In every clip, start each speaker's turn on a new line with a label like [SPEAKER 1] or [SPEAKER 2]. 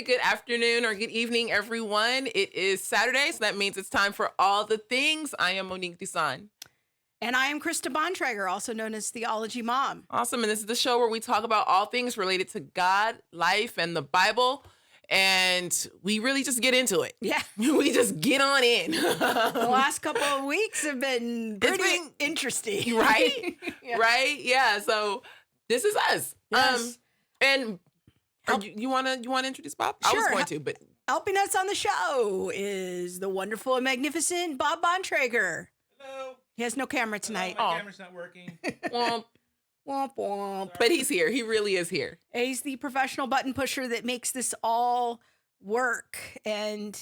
[SPEAKER 1] Good afternoon or good evening, everyone. It is Saturday, so that means it's time for All the Things. I am Monique Dusan.
[SPEAKER 2] And I am Krista Bontrager, also known as Theology Mom.
[SPEAKER 1] Awesome. And this is the show where we talk about all things related to God, life, and the Bible. And we really just get into it.
[SPEAKER 2] Yeah.
[SPEAKER 1] We just get on in.
[SPEAKER 2] The last couple of weeks have been pretty interesting.
[SPEAKER 1] Right?
[SPEAKER 2] Yeah.
[SPEAKER 1] Right? Yeah. So this is us.
[SPEAKER 2] Yes.
[SPEAKER 1] And you want to introduce Bob?
[SPEAKER 2] Sure.
[SPEAKER 1] I was going to, but
[SPEAKER 2] helping us on the show is the wonderful and magnificent Bob Bontrager.
[SPEAKER 3] Hello.
[SPEAKER 2] He has no camera tonight.
[SPEAKER 3] My camera's not working.
[SPEAKER 1] womp,
[SPEAKER 2] Womp womp.
[SPEAKER 1] but he's here. He really is here.
[SPEAKER 2] He's the professional button pusher that makes this all work. And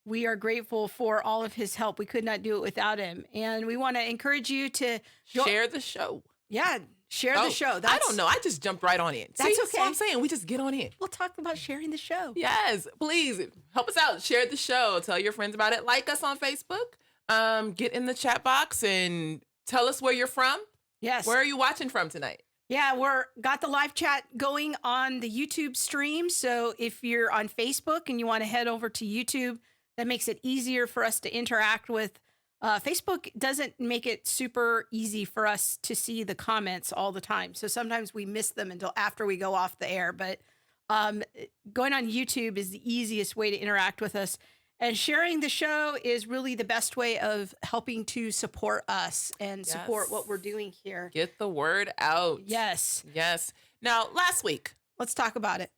[SPEAKER 2] we are grateful for all of his help. We could not do it without him. And we want to encourage you to
[SPEAKER 1] Share the show.
[SPEAKER 2] Yeah. Share the show.
[SPEAKER 1] I don't know. I just jumped right on in.
[SPEAKER 2] That's
[SPEAKER 1] See?
[SPEAKER 2] okay.
[SPEAKER 1] That's what I'm saying. We just get on in.
[SPEAKER 2] We'll talk about sharing the show.
[SPEAKER 1] Yes, please help us out. Share the show. Tell your friends about it. Like us on Facebook. Get in the chat box and tell us where you're from.
[SPEAKER 2] Yes.
[SPEAKER 1] Where are you watching from tonight?
[SPEAKER 2] Yeah, we're got the live chat going on the YouTube stream. So if you're on Facebook and you want to head over to YouTube, that makes it easier for us to interact with. Facebook doesn't make it super easy for us to see the comments all the time. So sometimes we miss them until after we go off the air. But going on YouTube is the easiest way to interact with us. And sharing the show is really the best way of helping to support us and support what we're doing here.
[SPEAKER 1] Get the word out.
[SPEAKER 2] Yes.
[SPEAKER 1] Yes. Now, last week.
[SPEAKER 2] Let's talk about it.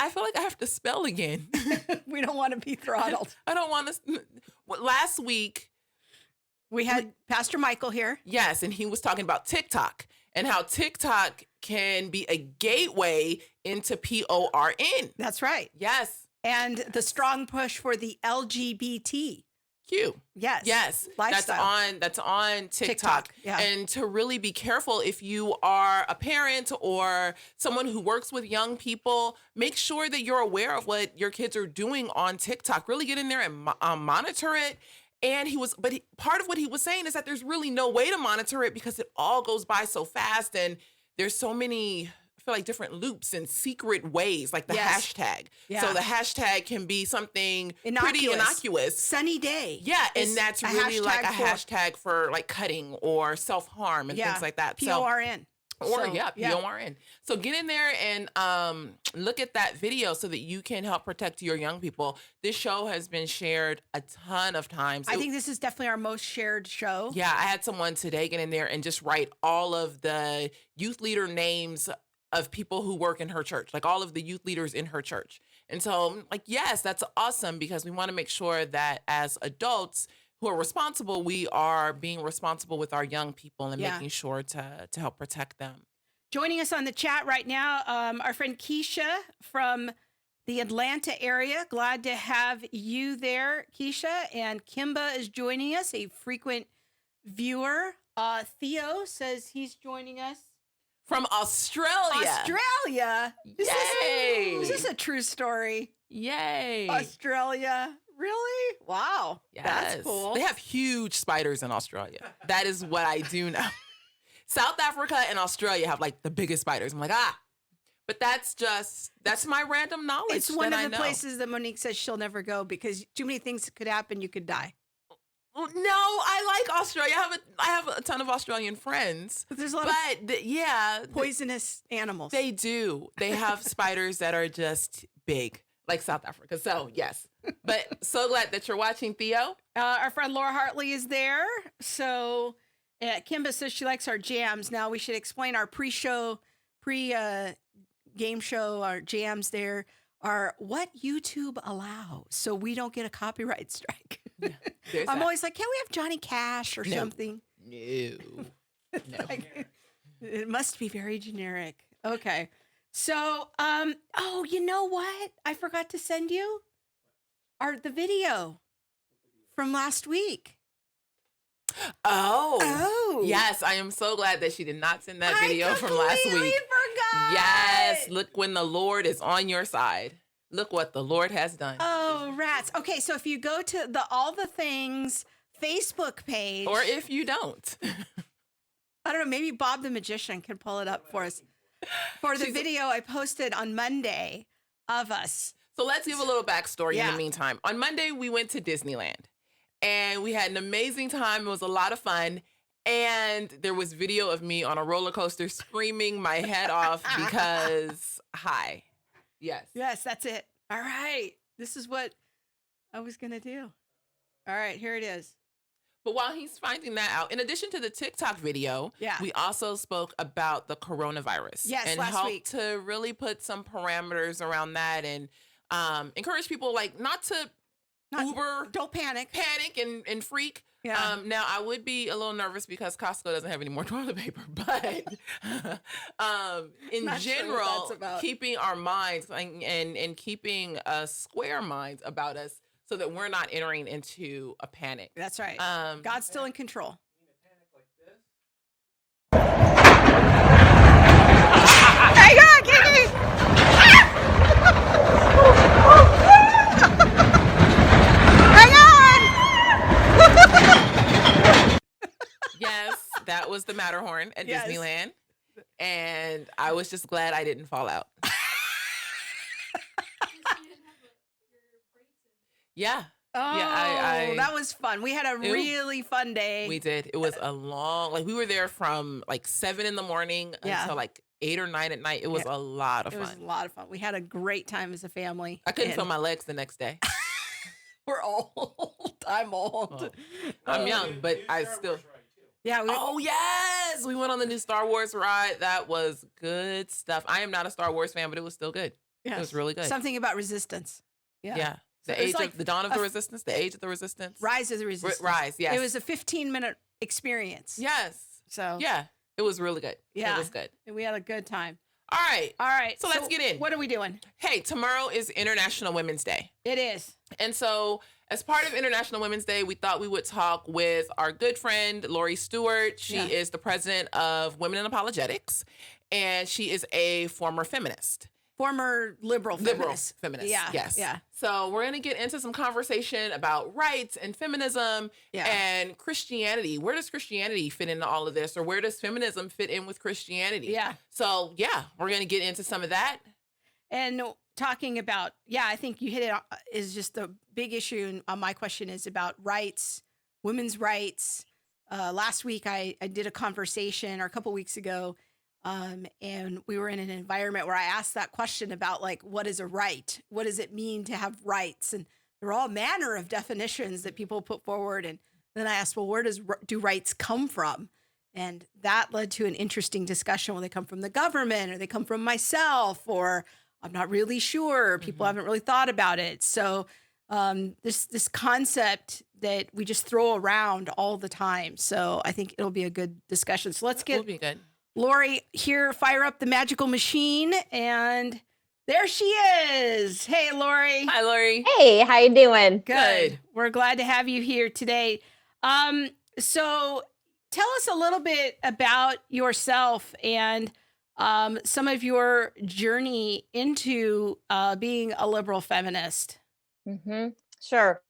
[SPEAKER 1] I feel like I have to spell again.
[SPEAKER 2] We don't want to be throttled.
[SPEAKER 1] I don't want to. Last week,
[SPEAKER 2] we had Pastor Michael here.
[SPEAKER 1] Yes, and he was talking about TikTok and how TikTok can be a gateway into PORN.
[SPEAKER 2] That's right.
[SPEAKER 1] Yes.
[SPEAKER 2] And the strong push for the LGBT.
[SPEAKER 1] Yes. Yes.
[SPEAKER 2] Lifestyle.
[SPEAKER 1] That's on TikTok.
[SPEAKER 2] Yeah.
[SPEAKER 1] And to really be careful if you are a parent or someone who works with young people, make sure that you're aware of what your kids are doing on TikTok. Really get in there and monitor it. And part of what he was saying is that there's really no way to monitor it because it all goes by so fast and there's so many, I feel like, different loops and secret ways, like the hashtag.
[SPEAKER 2] Yeah.
[SPEAKER 1] So the hashtag can be something pretty
[SPEAKER 2] Innocuous.
[SPEAKER 1] innocuous.
[SPEAKER 2] Sunny day.
[SPEAKER 1] Yeah, and that's really like a
[SPEAKER 2] hashtag
[SPEAKER 1] hashtag for like cutting or self-harm and things like that.
[SPEAKER 2] PORN.
[SPEAKER 1] PORN. So get in there and look at that video so that you can help protect your young people. This show has been shared a ton of times.
[SPEAKER 2] I think this is definitely our most shared show.
[SPEAKER 1] Yeah, I had someone today get in there and just write all of the youth leader names of people who work in her church, like all of the youth leaders in her church. And so, like, yes, that's awesome because we want to make sure that as adults who are responsible, we are being responsible with our young people and making sure to help protect them.
[SPEAKER 2] Joining us on the chat right now, our friend Keisha from the Atlanta area. Glad to have you there, Keisha. And Kimba is joining us, a frequent viewer. Theo says he's joining us
[SPEAKER 1] from Australia.
[SPEAKER 2] Australia?
[SPEAKER 1] Yay!
[SPEAKER 2] Is this a true story?
[SPEAKER 1] Yay!
[SPEAKER 2] Australia. Really? Wow.
[SPEAKER 1] Yes.
[SPEAKER 2] That's cool.
[SPEAKER 1] They have huge spiders in Australia. That is what I do know. South Africa and Australia have like the biggest spiders. I'm like, but that's my random knowledge.
[SPEAKER 2] It's one of the places that Monique says she'll never go because too many things could happen. You could die.
[SPEAKER 1] No, I like Australia. I have a ton of Australian friends.
[SPEAKER 2] But there's a lot of poisonous animals.
[SPEAKER 1] They do. They have spiders that are just big, like South Africa. So, yes. But so glad that you're watching, Theo.
[SPEAKER 2] Our friend Laura Hartley is there. So Kimba says she likes our jams. Now we should explain our game show, our jams there are what YouTube allows, so we don't get a copyright strike.
[SPEAKER 1] Yeah, there's
[SPEAKER 2] I'm
[SPEAKER 1] that.
[SPEAKER 2] always like, can we have Johnny Cash or
[SPEAKER 1] No.
[SPEAKER 2] something?
[SPEAKER 1] No. No.
[SPEAKER 2] Like, it must be very generic. Okay. So, oh, you know what? I forgot to send you the video from last week.
[SPEAKER 1] Oh. Yes, I am so glad that she did not send that video from last week.
[SPEAKER 2] I forgot.
[SPEAKER 1] Yes, look when the Lord is on your side. Look what the Lord has done.
[SPEAKER 2] Oh, rats. Okay, so if you go to the All the Things Facebook page.
[SPEAKER 1] Or if you don't.
[SPEAKER 2] I don't know, maybe Bob the Magician can pull it up for us. For the video I posted on Monday of us.
[SPEAKER 1] So let's give a little backstory in the meantime. On Monday, we went to Disneyland. And we had an amazing time. It was a lot of fun. And there was video of me on a roller coaster screaming my head off because, hi. Yes.
[SPEAKER 2] Yes, that's it. All right. This is what I was going to do. All right, here it is.
[SPEAKER 1] But while he's finding that out, in addition to the TikTok video, we also spoke about the coronavirus.
[SPEAKER 2] Yes,
[SPEAKER 1] and
[SPEAKER 2] last
[SPEAKER 1] helped
[SPEAKER 2] week.
[SPEAKER 1] to really put some parameters around that and encourage people not to
[SPEAKER 2] don't panic
[SPEAKER 1] and freak.
[SPEAKER 2] Yeah.
[SPEAKER 1] Now I would be a little nervous because Costco doesn't have any more toilet paper, but in
[SPEAKER 2] Not sure what
[SPEAKER 1] general,
[SPEAKER 2] that's about.
[SPEAKER 1] keeping our minds and keeping square minds about us so that we're not entering into a panic.
[SPEAKER 2] That's right. God's still in control. Hang on, Kiki! Hang on!
[SPEAKER 1] Yes, that was the Matterhorn at Disneyland. And I was just glad I didn't fall out. Yeah.
[SPEAKER 2] Oh,
[SPEAKER 1] yeah,
[SPEAKER 2] that was fun. We had a really fun day.
[SPEAKER 1] We did. It was a long, we were there from 7 in the morning until 8 or 9 at night. It was a lot of fun.
[SPEAKER 2] It was a lot of fun. We had a great time as a family.
[SPEAKER 1] I couldn't feel my legs the next day.
[SPEAKER 2] We're old. I'm old.
[SPEAKER 1] Oh. I'm young, but I still.
[SPEAKER 2] Yeah.
[SPEAKER 1] Oh, yes. We went on the new Star Wars ride. That was good stuff. I am not a Star Wars fan, but it was still good.
[SPEAKER 2] Yes.
[SPEAKER 1] It was really good.
[SPEAKER 2] Something about resistance. Yeah.
[SPEAKER 1] The dawn of the resistance, the age of the resistance.
[SPEAKER 2] Rise of the resistance.
[SPEAKER 1] Rise, yes.
[SPEAKER 2] It was a 15-minute experience.
[SPEAKER 1] Yes.
[SPEAKER 2] So.
[SPEAKER 1] Yeah. It was really good.
[SPEAKER 2] Yeah.
[SPEAKER 1] It was good.
[SPEAKER 2] And we had a good time.
[SPEAKER 1] All right. So let's get in.
[SPEAKER 2] What are we doing?
[SPEAKER 1] Hey, tomorrow is International Women's Day.
[SPEAKER 2] It is.
[SPEAKER 1] And so as part of International Women's Day, we thought we would talk with our good friend, Laurie Stewart. She is the president of Women in Apologetics, and she is a former feminist.
[SPEAKER 2] Former liberal feminist.
[SPEAKER 1] Yeah. Yes. Yeah. So we're going to get into some conversation about rights and feminism and Christianity. Where does Christianity fit into all of this? Or where does feminism fit in with Christianity?
[SPEAKER 2] Yeah.
[SPEAKER 1] So, we're going to get into some of that.
[SPEAKER 2] And talking about, I think you hit it is just the big issue. And my question is about rights, women's rights. Last week, I did a conversation, or a couple weeks ago, and we were in an environment where I asked that question about what is a right? What does it mean to have rights? And there are all manner of definitions that people put forward. And then I asked, well, where do rights come from? And that led to an interesting discussion. Will they come from the government, or they come from myself, or I'm not really sure. People haven't really thought about it. So this concept that we just throw around all the time. So I think it'll be a good discussion. So let's get Laurie here, fire up the magical machine, and there she is. Hey, Laurie.
[SPEAKER 1] Hi, Laurie.
[SPEAKER 3] Hey, how you doing?
[SPEAKER 2] Good. We're glad to have you here today. So tell us a little bit about yourself and some of your journey into being a liberal feminist.
[SPEAKER 3] Mm-hmm. Sure.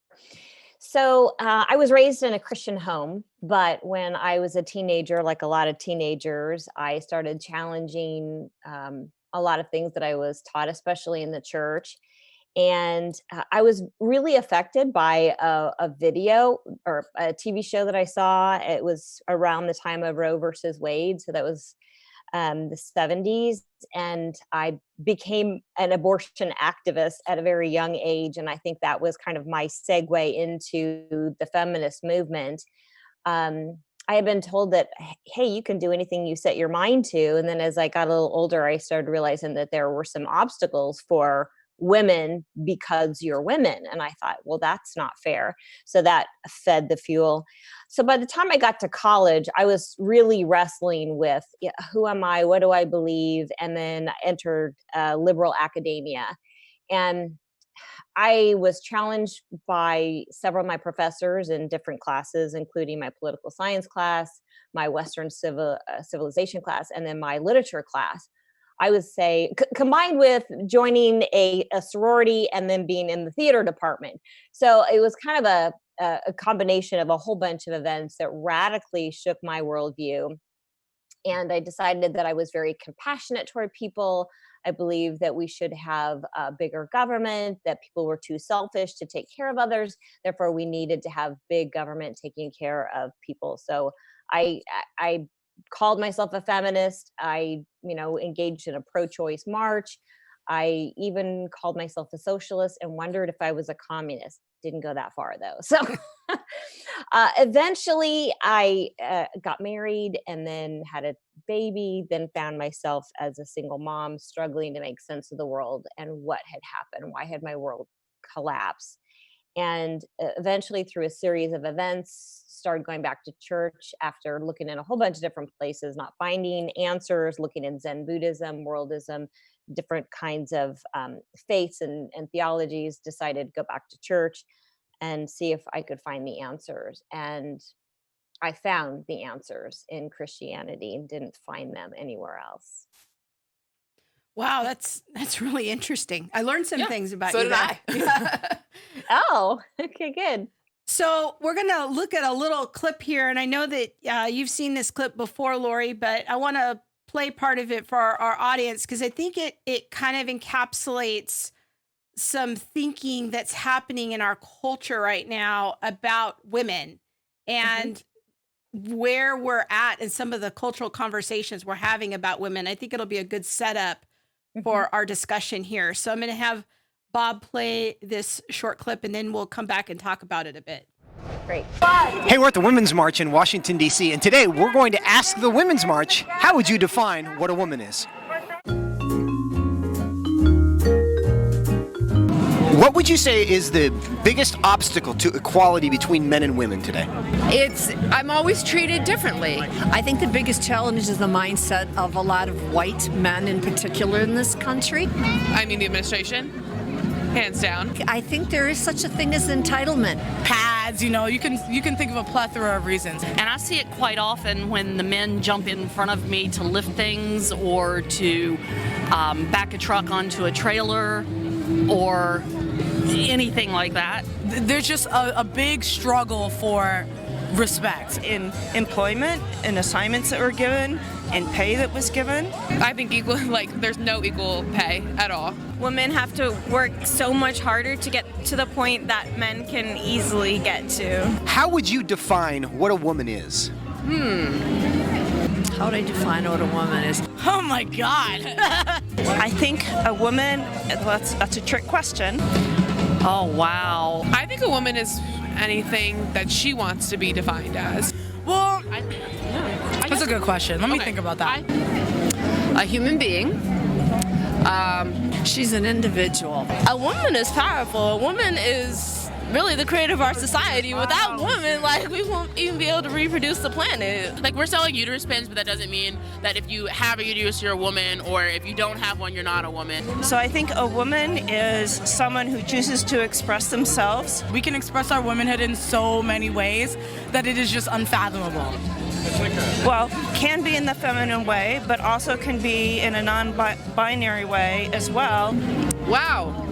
[SPEAKER 3] So I was raised in a Christian home, but when I was a teenager, like a lot of teenagers, I started challenging a lot of things that I was taught, especially in the church. And I was really affected by a video or a TV show that I saw. It was around the time of Roe versus Wade. So that was the 70s. And I became an abortion activist at a very young age. And I think that was kind of my segue into the feminist movement. I had been told that, hey, you can do anything you set your mind to. And then as I got a little older, I started realizing that there were some obstacles for women because you're women. And I thought, well, that's not fair. So that fed the fuel. So by the time I got to college, I was really wrestling with, who am I? What do I believe? And then I entered liberal academia. And I was challenged by several of my professors in different classes, including my political science class, my Western civilization class, and then my literature class. I would say, combined with joining a sorority and then being in the theater department. So it was kind of a combination of a whole bunch of events that radically shook my worldview. And I decided that I was very compassionate toward people. I believe that we should have a bigger government, that people were too selfish to take care of others. Therefore, we needed to have big government taking care of people. So I called myself a feminist. I, engaged in a pro-choice march. I even called myself a socialist and wondered if I was a communist. Didn't go that far though. So eventually I got married and then had a baby, then found myself as a single mom struggling to make sense of the world and what had happened. Why had my world collapsed? And eventually through a series of events, started going back to church after looking in a whole bunch of different places, not finding answers, looking in Zen Buddhism, worldism, different kinds of faiths and theologies, decided to go back to church and see if I could find the answers. And I found the answers in Christianity and didn't find them anywhere else.
[SPEAKER 2] Wow, that's really interesting. I learned some things about
[SPEAKER 1] so
[SPEAKER 2] you.
[SPEAKER 1] Did I.
[SPEAKER 3] Oh, okay, good.
[SPEAKER 2] So we're going to look at a little clip here. And I know that you've seen this clip before, Laurie, but I want to play part of it for our audience because I think it kind of encapsulates some thinking that's happening in our culture right now about women and where we're at and some of the cultural conversations we're having about women. I think it'll be a good setup for our discussion here. So I'm going to have Bob play this short clip and then we'll come back and talk about it a bit.
[SPEAKER 3] Great.
[SPEAKER 4] Hey, we're at the Women's March in Washington, D.C., and today we're going to ask the Women's March, how would you define what a woman is? What would you say is the biggest obstacle to equality between men and women today?
[SPEAKER 5] I'm always treated differently.
[SPEAKER 6] I think the biggest challenge is the mindset of a lot of white men in particular in this country.
[SPEAKER 7] I mean, the administration, hands down.
[SPEAKER 6] I think there is such a thing as entitlement.
[SPEAKER 8] Pads, you can think of a plethora of reasons.
[SPEAKER 5] And I see it quite often when the men jump in front of me to lift things or to back a truck onto a trailer or anything like that.
[SPEAKER 8] There's just a big struggle for respect.
[SPEAKER 9] In employment and assignments that were given and pay that was given.
[SPEAKER 7] I think there's no equal pay at all.
[SPEAKER 10] Women have to work so much harder to get to the point that men can easily get to.
[SPEAKER 4] How would you define what a woman is?
[SPEAKER 6] How would I define what a woman is?
[SPEAKER 8] Oh my God.
[SPEAKER 9] I think a woman, that's a trick question.
[SPEAKER 5] Oh, wow.
[SPEAKER 7] I think a woman is anything that she wants to be defined as.
[SPEAKER 8] Well, that's a good question. Let me think about that.
[SPEAKER 5] A human being.
[SPEAKER 6] She's an individual.
[SPEAKER 10] A woman is powerful. A woman is really the creator of our society. Without women, we won't even be able to reproduce the planet.
[SPEAKER 1] We're selling uterus pins, but that doesn't mean that if you have a uterus, you're a woman, or if you don't have one, you're not a woman.
[SPEAKER 9] So I think a woman is someone who chooses to express themselves.
[SPEAKER 8] We can express our womanhood in so many ways that it is just unfathomable.
[SPEAKER 9] Well, can be in the feminine way, but also can be in a non-binary way as well.
[SPEAKER 5] Wow.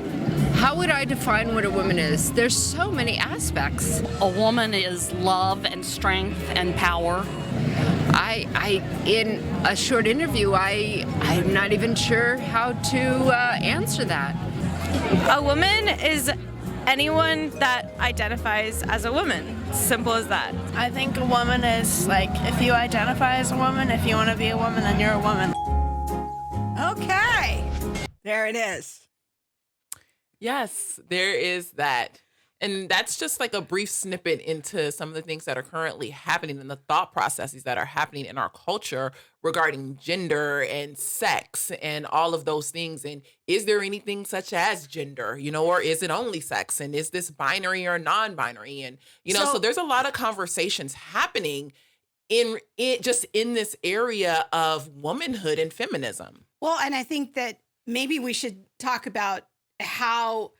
[SPEAKER 5] How would I define what a woman is? There's so many aspects. A woman is love and strength and power. In a short interview, I'm not even sure how to answer that.
[SPEAKER 10] A woman is anyone that identifies as a woman. Simple as that.
[SPEAKER 11] I think a woman is if you identify as a woman, if you want to be a woman, then you're a woman.
[SPEAKER 2] Okay. There it is.
[SPEAKER 1] Yes, there is that. And that's just like a brief snippet into some of the things that are currently happening and the thought processes that are happening in our culture regarding gender and sex and all of those things. And is there anything such as gender, or is it only sex? And is this binary or non-binary? And, so there's a lot of conversations happening in this area of womanhood and feminism.
[SPEAKER 2] Well, and I think that maybe we should talk about how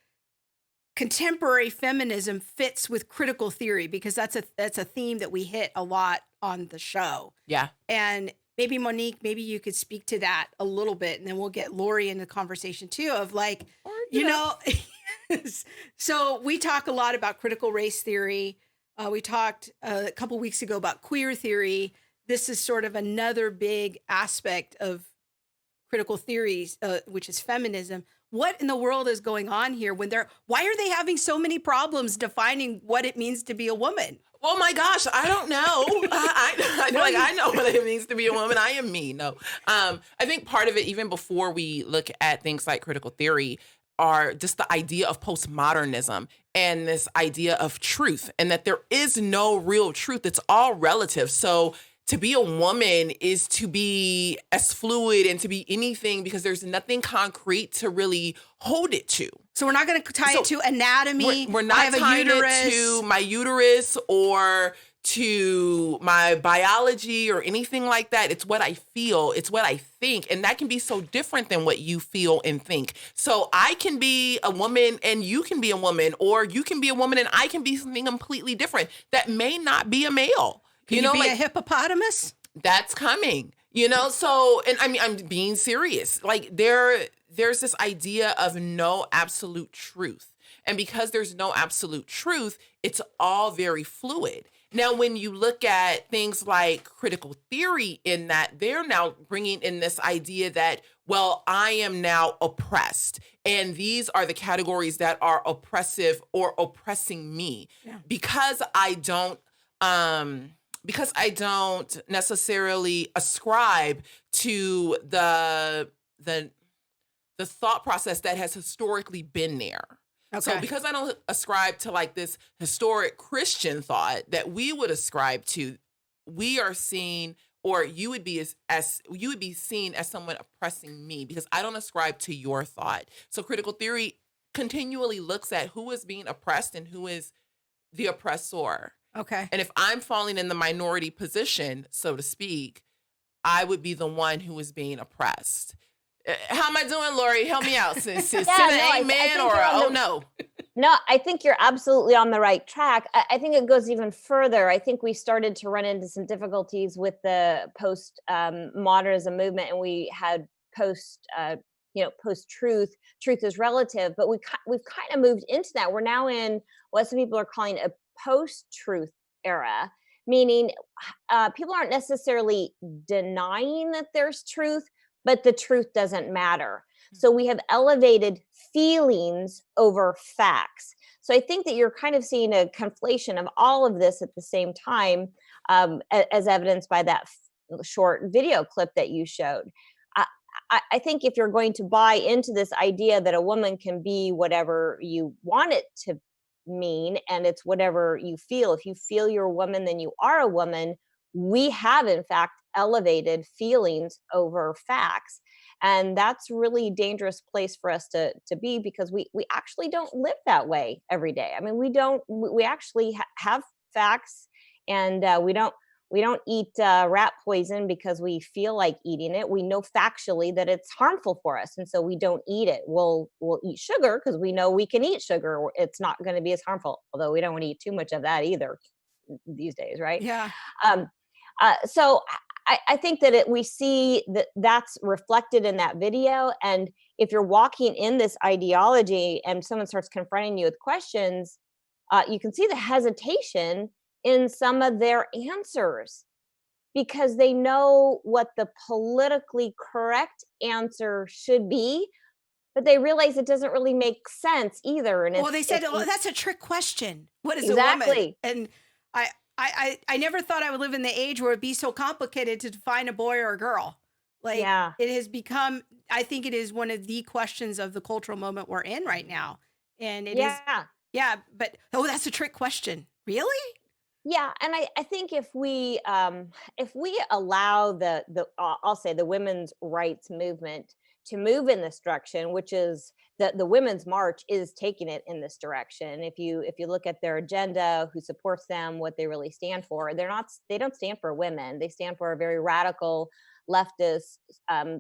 [SPEAKER 2] contemporary feminism fits with critical theory, because that's a theme that we hit a lot on the show.
[SPEAKER 1] Yeah.
[SPEAKER 2] And maybe Monique, maybe you could speak to that a little bit, and then we'll get Laurie in the conversation too of like, so we talk a lot about critical race theory. We talked a couple weeks ago about queer theory. This is sort of another big aspect of critical theories, which is feminism. What in the world is going on here why are they having so many problems defining what it means to be a woman?
[SPEAKER 1] Oh my gosh, I don't know. I know what it means to be a woman. I am me. No. I think part of it, even before we look at things like critical theory, are just the idea of postmodernism and this idea of truth, and that there is no real truth. It's all relative. So to be a woman is to be as fluid and to be anything, because there's nothing concrete to really hold it to.
[SPEAKER 2] So we're not going to tie it to anatomy.
[SPEAKER 1] We're not tying it to my uterus or to my biology or anything like that. It's what I feel. It's what I think. And that can be so different than what you feel and think. So I can be a woman and you can be a woman, or you can be a woman and I can be something completely different that may not be a male.
[SPEAKER 2] Can you be a hippopotamus?
[SPEAKER 1] That's coming, so, and I mean, I'm being serious. Like there's this idea of no absolute truth. And because there's no absolute truth, it's all very fluid. Now, when you look at things like critical theory in that, they're now bringing in this idea that, well, I am now oppressed. And these are the categories that are oppressive or oppressing me. Yeah. Because I don't necessarily ascribe to the thought process that has historically been there. Okay. So because I don't ascribe to like this historic Christian thought that we would ascribe to, we are seen, or you would be you would be seen as someone oppressing me because I don't ascribe to your thought. So critical theory continually looks at who is being oppressed and who is the oppressor.
[SPEAKER 2] Okay.
[SPEAKER 1] And if I'm falling in the minority position, so to speak, I would be the one who is being oppressed. How am I doing, Laurie? Help me out. Amen or no?
[SPEAKER 3] No, I think you're absolutely on the right track. I think it goes even further. I think we started to run into some difficulties with the post-modernism movement, and we had post-truth. Truth is relative, but we've kind of moved into that. We're now in what some people are calling a post-truth era, meaning people aren't necessarily denying that there's truth, but the truth doesn't matter. So we have elevated feelings over facts. So I think that you're kind of seeing a conflation of all of this at the same time, as evidenced by that short video clip that you showed. I think if you're going to buy into this idea that a woman can be whatever you want it to mean, and it's whatever you feel. If you feel you're a woman, then you are a woman. We have, in fact, elevated feelings over facts. And that's really dangerous place for us to be, because we actually don't live that way every day. I mean, we actually have facts, and we don't eat rat poison because we feel like eating it. We know factually that it's harmful for us, and so we don't eat it. We'll eat sugar because we know we can eat sugar. It's not going to be as harmful, although we don't want to eat too much of that either these days, right?
[SPEAKER 2] Yeah.
[SPEAKER 3] So I think that we see that's reflected in that video. And if you're walking in this ideology and someone starts confronting you with questions, you can see the hesitation in some of their answers, because they know what the politically correct answer should be, but they realize it doesn't really make sense either. And
[SPEAKER 2] they said, that's a trick question. What is
[SPEAKER 3] exactly
[SPEAKER 2] a woman? And I never thought I would live in the age where it'd be so complicated to define a boy or a girl. Like, yeah. It has become, I think it is one of the questions of the cultural moment we're in right now. And it is, Yeah, but that's a trick question. Really?
[SPEAKER 3] Yeah, and I think if we allow I'll say the women's rights movement to move in this direction, which is the Women's March is taking it in this direction. If you look at their agenda, who supports them, what they really stand for, they don't stand for women. They stand for a very radical leftist,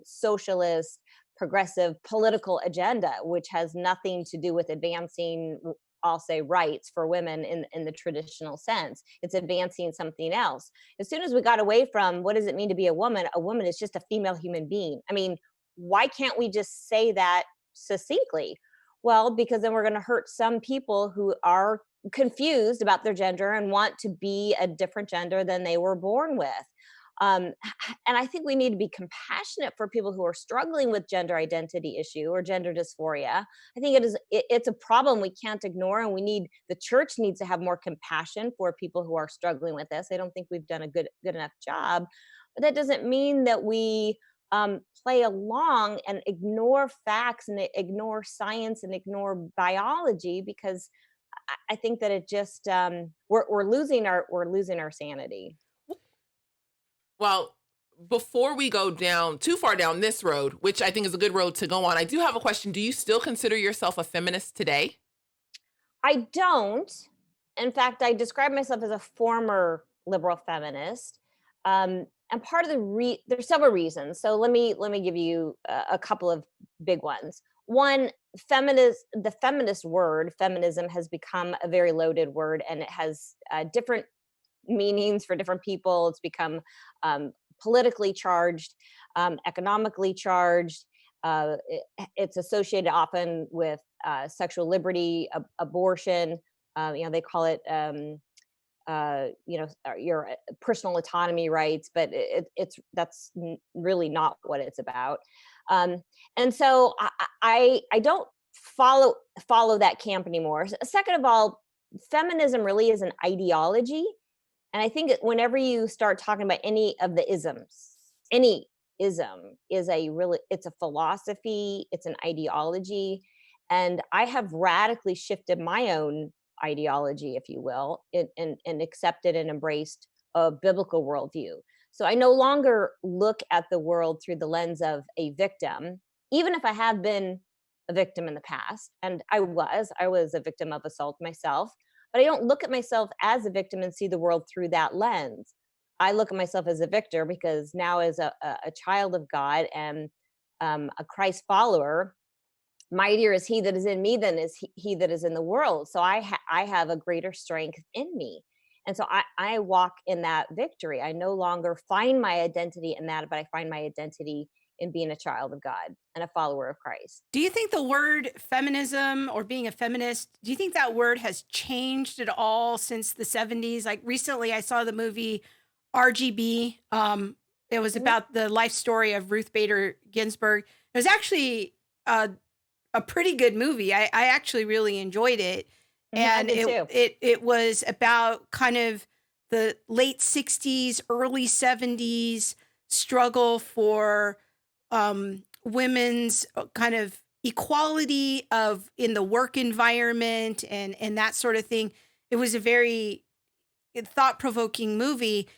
[SPEAKER 3] socialist, progressive political agenda, which has nothing to do with advancing, I'll say, rights for women in the traditional sense. It's advancing something else. As soon as we got away from what does it mean to be a woman is just a female human being. I mean, why can't we just say that succinctly? Well, because then we're going to hurt some people who are confused about their gender and want to be a different gender than they were born with. And I think we need to be compassionate for people who are struggling with gender identity issue or gender dysphoria. I think it's a problem we can't ignore, and the church needs to have more compassion for people who are struggling with this. I don't think we've done a good enough job, but that doesn't mean that we play along and ignore facts and ignore science and ignore biology, because I think that it just we're losing our sanity.
[SPEAKER 1] Well, before we go down too far down this road, which I think is a good road to go on, I do have a question. Do you still consider yourself a feminist today?
[SPEAKER 3] I don't. In fact, I describe myself as a former liberal feminist. And part of there's several reasons. So let me give you a couple of big ones. One, the feminist word, feminism, has become a very loaded word, and it has different meanings for different people. It's become politically charged, economically charged. It's associated often with sexual liberty, abortion. They call it your personal autonomy rights, but that's really not what it's about. And so I don't follow that camp anymore. Second of all, feminism really is an ideology. And I think that whenever you start talking about any of the isms, any ism it's a philosophy, it's an ideology. And I have radically shifted my own ideology, if you will, and accepted and embraced a biblical worldview. So I no longer look at the world through the lens of a victim, even if I have been a victim in the past. And I was a victim of assault myself. But I don't look at myself as a victim and see the world through that lens. I look at myself as a victor, because now, as a child of God and a Christ follower, mightier is he that is in me than is he that is in the world. So I have a greater strength in me. And so I walk in that victory. I no longer find my identity in that, but I find my identity in being a child of God and a follower of Christ.
[SPEAKER 2] Do you think the word feminism or being a feminist, do you think that word has changed at all since the 70s? Like recently I saw the movie RGB. It was about the life story of Ruth Bader Ginsburg. It was actually a pretty good movie. I actually really enjoyed it. And it was about kind of the late 60s, early 70s struggle for women's kind of equality in the work environment and that sort of thing. It was a very thought-provoking movie.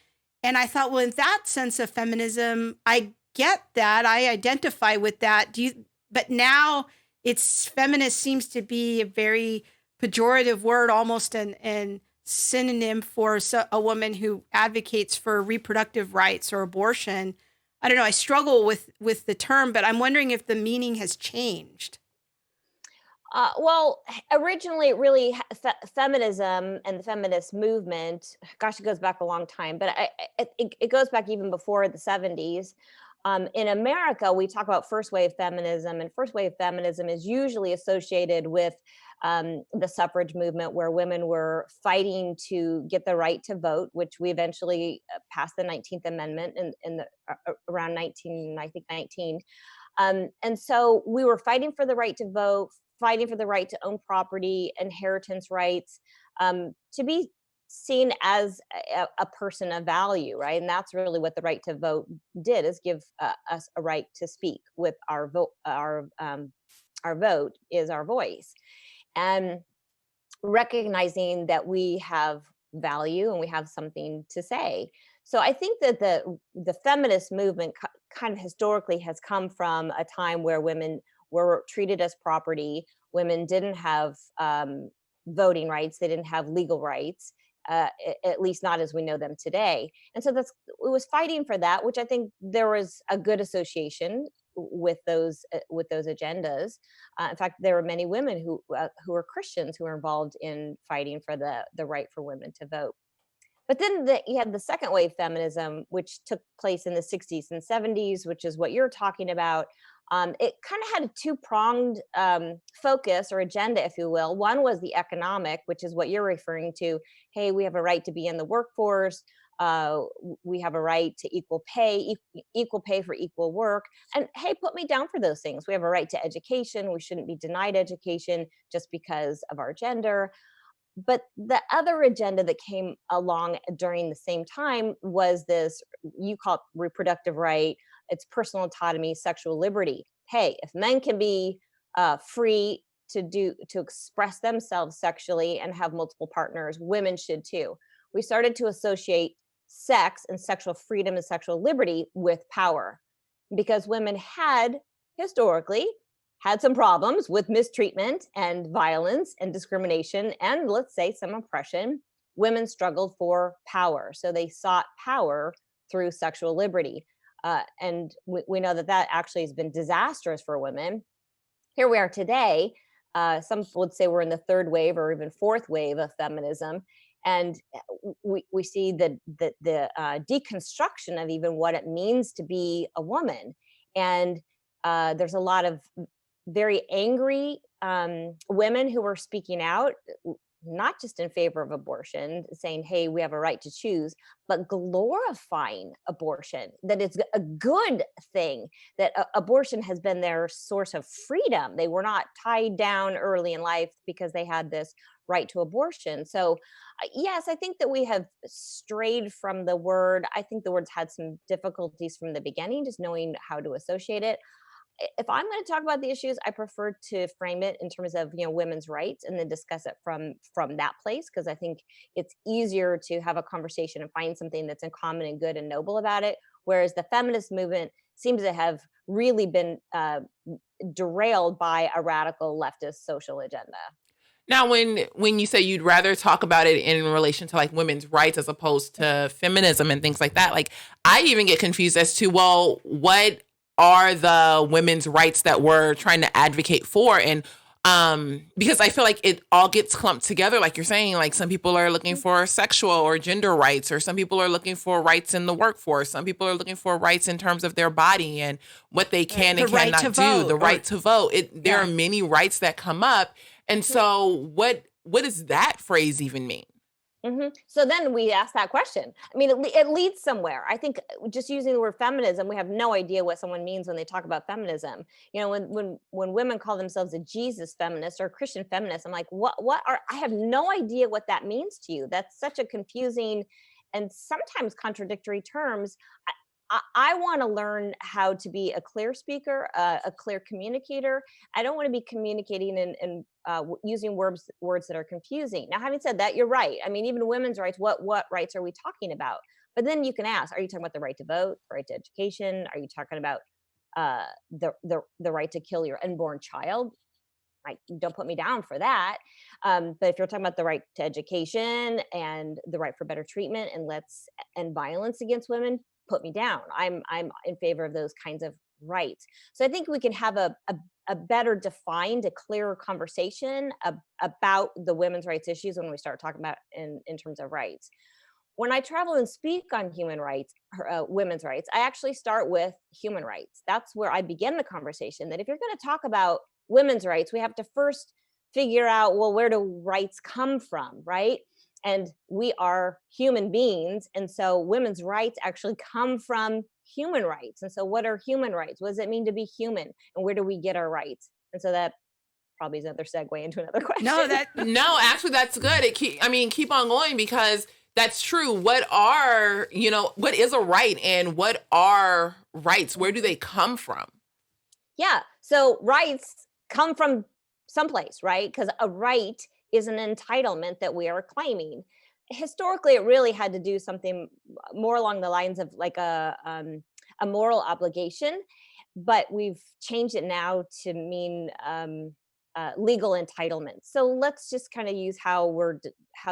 [SPEAKER 2] And I thought, well, in that sense of feminism, I get that. I identify with that. But now feminist seems to be a very pejorative word, almost an synonym for a woman who advocates for reproductive rights or abortion. I don't know. I struggle with the term, but I'm wondering if the meaning has changed.
[SPEAKER 3] Well, originally, really, feminism and the feminist movement, gosh, it goes back a long time, but it goes back even before the 70s. In America, we talk about first wave feminism, and first wave feminism is usually associated with the suffrage movement, where women were fighting to get the right to vote, which we eventually passed the 19th Amendment around 1919. And so we were fighting for the right to vote, fighting for the right to own property, inheritance rights, to be seen as a person of value, right? And that's really what the right to vote did, is give us a right to speak with our vote. Our vote is our voice. And recognizing that we have value and we have something to say. So I think that the feminist movement kind of historically has come from a time where women were treated as property. Women didn't have voting rights. They didn't have legal rights, at least not as we know them today. And so it was fighting for that, which I think there was a good association with those agendas. In fact, there were many women who were Christians who were involved in fighting for the right for women to vote. But then you had the second wave feminism, which took place in the 60s and 70s, which is what you're talking about. It kind of had a two-pronged focus or agenda, if you will. One was the economic, which is what you're referring to. Hey, we have a right to be in the workforce. We have a right to equal pay for equal work. And hey, put me down for those things. We have a right to education. We shouldn't be denied education just because of our gender. But the other agenda that came along during the same time was this, you call it reproductive right, it's personal autonomy, sexual liberty. Hey, if men can be free to express themselves sexually and have multiple partners, women should too. We started to associate sex and sexual freedom and sexual liberty with power, because women had historically had some problems with mistreatment and violence and discrimination and, let's say, some oppression. Women struggled for power. So they sought power through sexual liberty. And we know that actually has been disastrous for women. Here we are today. Some would say we're in the third wave or even fourth wave of feminism. And we see the deconstruction of even what it means to be a woman. And there's a lot of very angry women who are speaking out, not just in favor of abortion, saying, hey, we have a right to choose, but glorifying abortion, that it's a good thing, that abortion has been their source of freedom. They were not tied down early in life because they had this right to abortion. So yes, I think that we have strayed from the word. I think the word's had some difficulties from the beginning, just knowing how to associate it. If I'm going to talk about the issues, I prefer to frame it in terms of, women's rights, and then discuss it from that place, because I think it's easier to have a conversation and find something that's in common and good and noble about it. Whereas the feminist movement seems to have really been derailed by a radical leftist social agenda.
[SPEAKER 1] Now, when you say you'd rather talk about it in relation to like women's rights as opposed to feminism and things like that, like I even get confused as to, well, what are the women's rights that we're trying to advocate for? And because I feel like it all gets clumped together, like you're saying, like some people are looking for sexual or gender rights, or some people are looking for rights in the workforce. Some people are looking for rights in terms of their body and what they can and cannot do, the right to vote. There are many rights that come up. And so what does that phrase even mean?
[SPEAKER 3] Mm-hmm. So then we ask that question. I mean, it leads somewhere. I think just using the word feminism, we have no idea what someone means when they talk about feminism. When women call themselves a Jesus feminist or a Christian feminist, I'm like, I have no idea what that means to you. That's such a confusing and sometimes contradictory terms. I want to learn how to be a clear speaker, a clear communicator. I don't want to be communicating and using words that are confusing. Now, having said that, you're right. I mean, even women's rights, what rights are we talking about? But then you can ask, are you talking about the right to vote, the right to education? Are you talking about the right to kill your unborn child? Like, don't put me down for that. But if you're talking about the right to education and the right for better treatment and violence against women, put me down. I'm in favor of those kinds of rights. So I think we can have a better defined, a clearer conversation about the women's rights issues when we start talking about in terms of rights. When I travel and speak on human rights, women's rights, I actually start with human rights. That's where I begin the conversation, that if you're going to talk about women's rights, we have to first figure out, well, where do rights come from, right? And we are human beings. And so women's rights actually come from human rights. And so what are human rights? What does it mean to be human? And where do we get our rights? And so that probably is another segue into another question.
[SPEAKER 1] No, actually that's good. Keep on going, because that's true. What is a right and what are rights? Where do they come from?
[SPEAKER 3] Yeah. So rights come from someplace, right? Because a right is an entitlement that we are claiming. Historically, it really had to do something more along the lines of like a moral obligation, but we've changed it now to mean legal entitlement. So let's just kind of use how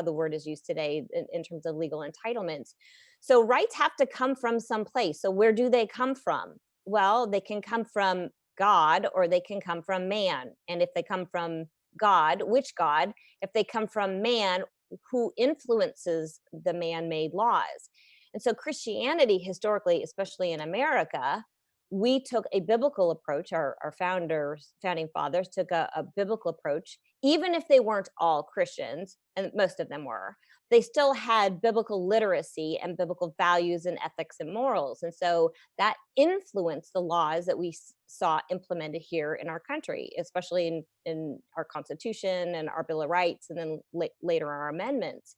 [SPEAKER 3] the word is used today in terms of legal entitlements. So rights have to come from someplace. So where do they come from? Well, they can come from God or they can come from man. And if they come from God, which God? If they come from man, who influences the man-made laws? And so Christianity, historically, especially in America, we took a biblical approach. Our founding fathers took a biblical approach, even if they weren't all Christians, and most of them were. They still had biblical literacy and biblical values and ethics and morals. And so that influenced the laws that we saw implemented here in our country, especially in our Constitution and our Bill of Rights, and then later our amendments.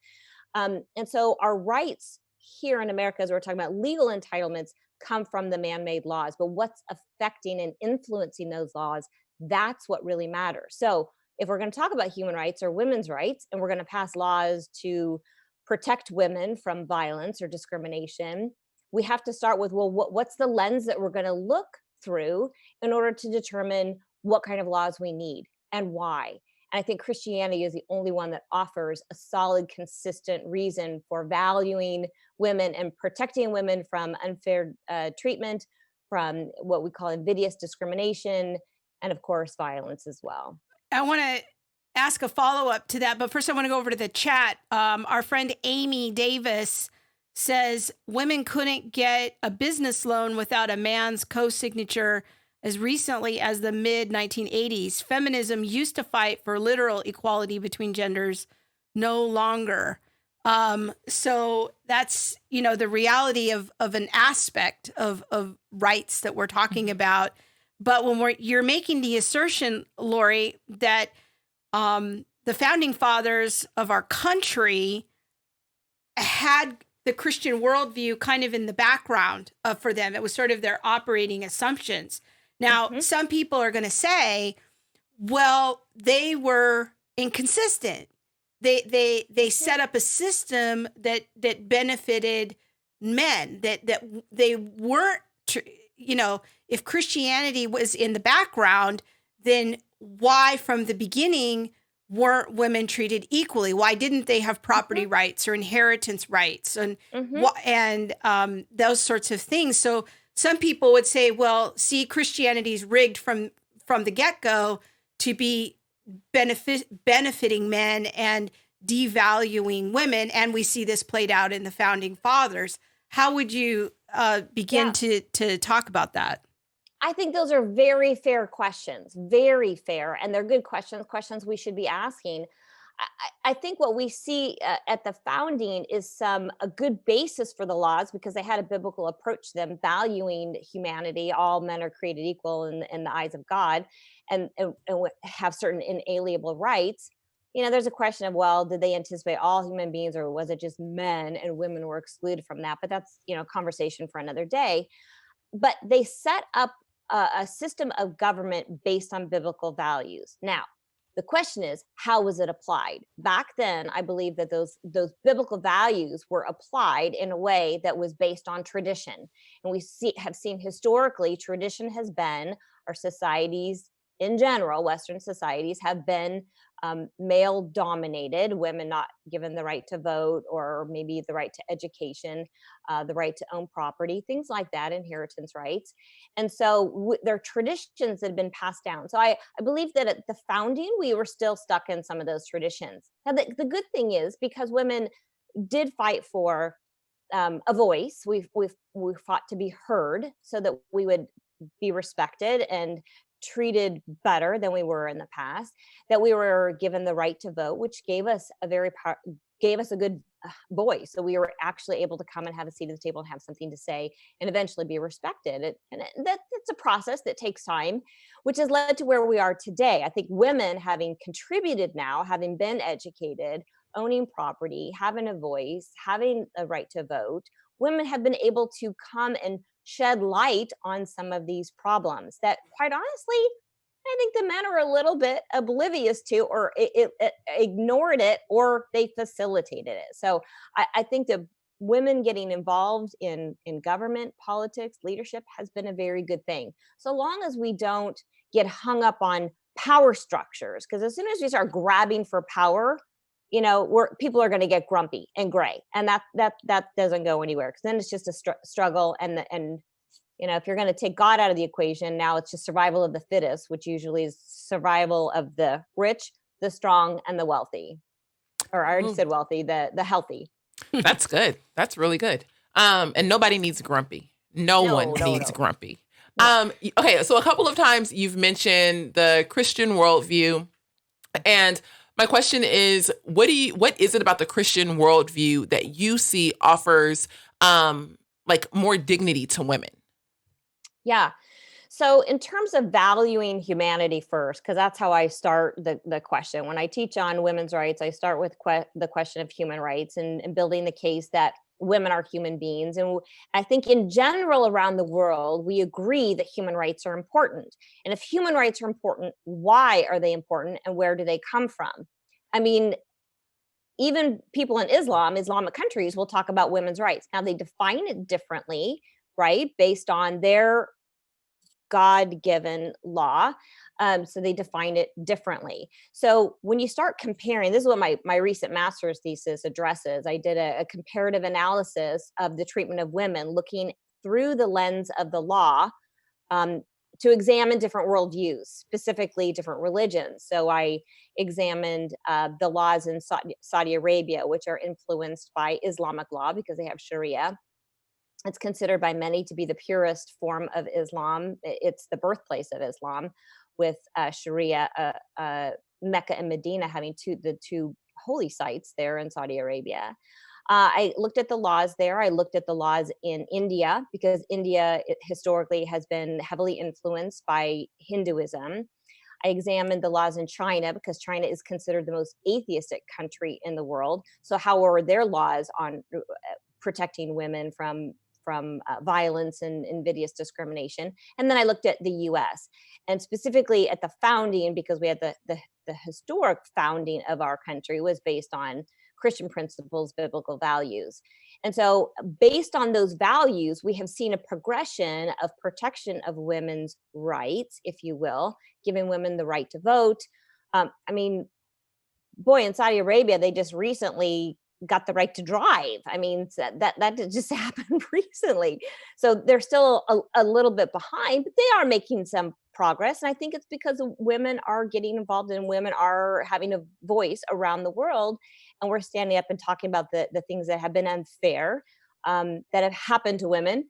[SPEAKER 3] And so our rights here in America, as we're talking about legal entitlements, come from the man-made laws. But what's affecting and influencing those laws, that's what really matters. So if we're going to talk about human rights or women's rights, and we're going to pass laws to protect women from violence or discrimination, we have to start with, well, what's the lens that we're going to look through in order to determine what kind of laws we need and why. And I think Christianity is the only one that offers a solid, consistent reason for valuing women and protecting women from unfair treatment, from what we call invidious discrimination, and of course, violence as well.
[SPEAKER 2] I want to ask a follow-up to that, but first I want to go over to the chat. Our friend Amy Davis says women couldn't get a business loan without a man's co-signature as recently as the mid-1980s. Feminism used to fight for literal equality between genders, no longer. So that's, the reality of an aspect of rights that we're talking about. But when you're making the assertion, Laurie, that the founding fathers of our country had the Christian worldview kind of in the background for them. It was sort of their operating assumptions. Now, some people are going to say, well, they were inconsistent. They set up a system that benefited men, that they weren't, if Christianity was in the background, then why from the beginning weren't women treated equally? Why didn't they have property rights or inheritance rights and those sorts of things? So some people would say, well, see, Christianity's rigged from the get-go to be benefiting men and devaluing women. And we see this played out in the founding fathers. How would you begin to talk about that?
[SPEAKER 3] I think those are very fair questions, very fair. And they're good questions we should be asking. I think what we see at the founding is a good basis for the laws, because they had a biblical approach to them, valuing humanity. All men are created equal in the eyes of God, and have certain inalienable rights. There's a question of, well, did they anticipate all human beings, or was it just men and women were excluded from that? But that's, conversation for another day. But they set up a system of government based on biblical values. Now, the question is, how was it applied? Back then, I believe that those biblical values were applied in a way that was based on tradition. And we have seen historically, tradition has been, our societies in general, Western societies have been male dominated, women not given the right to vote, or maybe the right to education, the right to own property, things like that, inheritance rights. And so there are traditions that have been passed down. So I believe that at the founding, we were still stuck in some of those traditions. Now, the good thing is, because women did fight for a voice, we fought to be heard so that we would be respected and treated better than we were in the past, that we were given the right to vote, which gave us a good voice. So we were actually able to come and have a seat at the table and have something to say, and eventually be respected. That's a process that takes time, which has led to where we are today. I think women, having contributed now, having been educated, owning property, having a voice, having a right to vote, women have been able to come and shed light on some of these problems that, quite honestly, I think the men are a little bit oblivious to, or ignored it, or they facilitated it. So I think that women getting involved in government, politics, leadership has been a very good thing. So long as we don't get hung up on power structures, because as soon as we start grabbing for power, people are going to get grumpy and gray, and that doesn't go anywhere, because then it's just a struggle, and if you're going to take God out of the equation, now it's just survival of the fittest, which usually is survival of the rich, the strong, and the wealthy. Or I already said wealthy, the healthy.
[SPEAKER 1] That's good. That's really good. And nobody needs grumpy. No one needs grumpy. Okay, so a couple of times you've mentioned the Christian worldview, and my question is, what is it about the Christian worldview that you see offers more dignity to women?
[SPEAKER 3] Yeah. So in terms of valuing humanity first, because that's how I start the question. When I teach on women's rights, I start with the question of human rights and building the case that women are human beings. And I think in general around the world, we agree that human rights are important. And if human rights are important, why are they important, and where do they come from? I mean, even people in Islamic countries will talk about women's rights. Now they define it differently, right? Based on their God-given law. So they define it differently. So when you start comparing, this is what my recent master's thesis addresses. I did a comparative analysis of the treatment of women, looking through the lens of the law to examine different worldviews, specifically different religions. So I examined the laws in Saudi Arabia, which are influenced by Islamic law because they have Sharia. It's considered by many to be the purest form of Islam. It's the birthplace of Islam, with Sharia, Mecca and Medina having the two holy sites there in Saudi Arabia. I looked at the laws there. I looked at the laws in India, because India historically has been heavily influenced by Hinduism. I examined the laws in China, because China is considered the most atheistic country in the world. So how are their laws on protecting women from violence and invidious discrimination? And then I looked at the US, and specifically at the founding, because we had the historic founding of our country was based on Christian principles, biblical values. And so based on those values, we have seen a progression of protection of women's rights, if you will, giving women the right to vote. In Saudi Arabia, they just recently got the right to drive. That just happened recently. So they're still a little bit behind, but they are making some progress. And I think it's because women are getting involved, and women are having a voice around the world. And we're standing up and talking about the things that have been unfair, that have happened to women,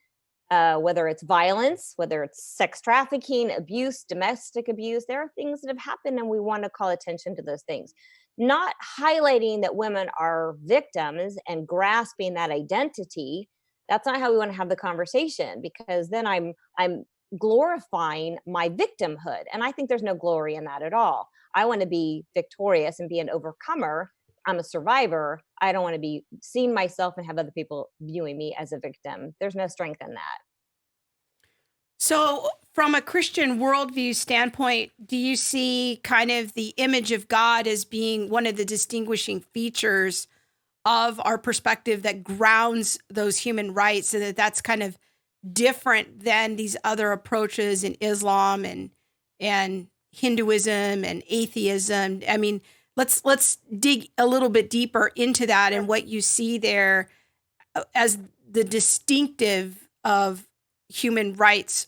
[SPEAKER 3] whether it's violence, whether it's sex trafficking, abuse, domestic abuse. There are things that have happened, and we want to call attention to those things. Not highlighting that women are victims and grasping that identity. That's not how we want to have the conversation, because then I'm glorifying my victimhood. And I think there's no glory in that at all. I want to be victorious and be an overcomer. I'm a survivor. I don't want to be seeing myself and have other people viewing me as a victim. There's no strength in that.
[SPEAKER 2] So from a Christian worldview standpoint, do you see kind of the image of God as being one of the distinguishing features of our perspective that grounds those human rights, so that that's kind of different than these other approaches in Islam and Hinduism and atheism? Let's dig a little bit deeper into that and what you see there as the distinctive of human rights,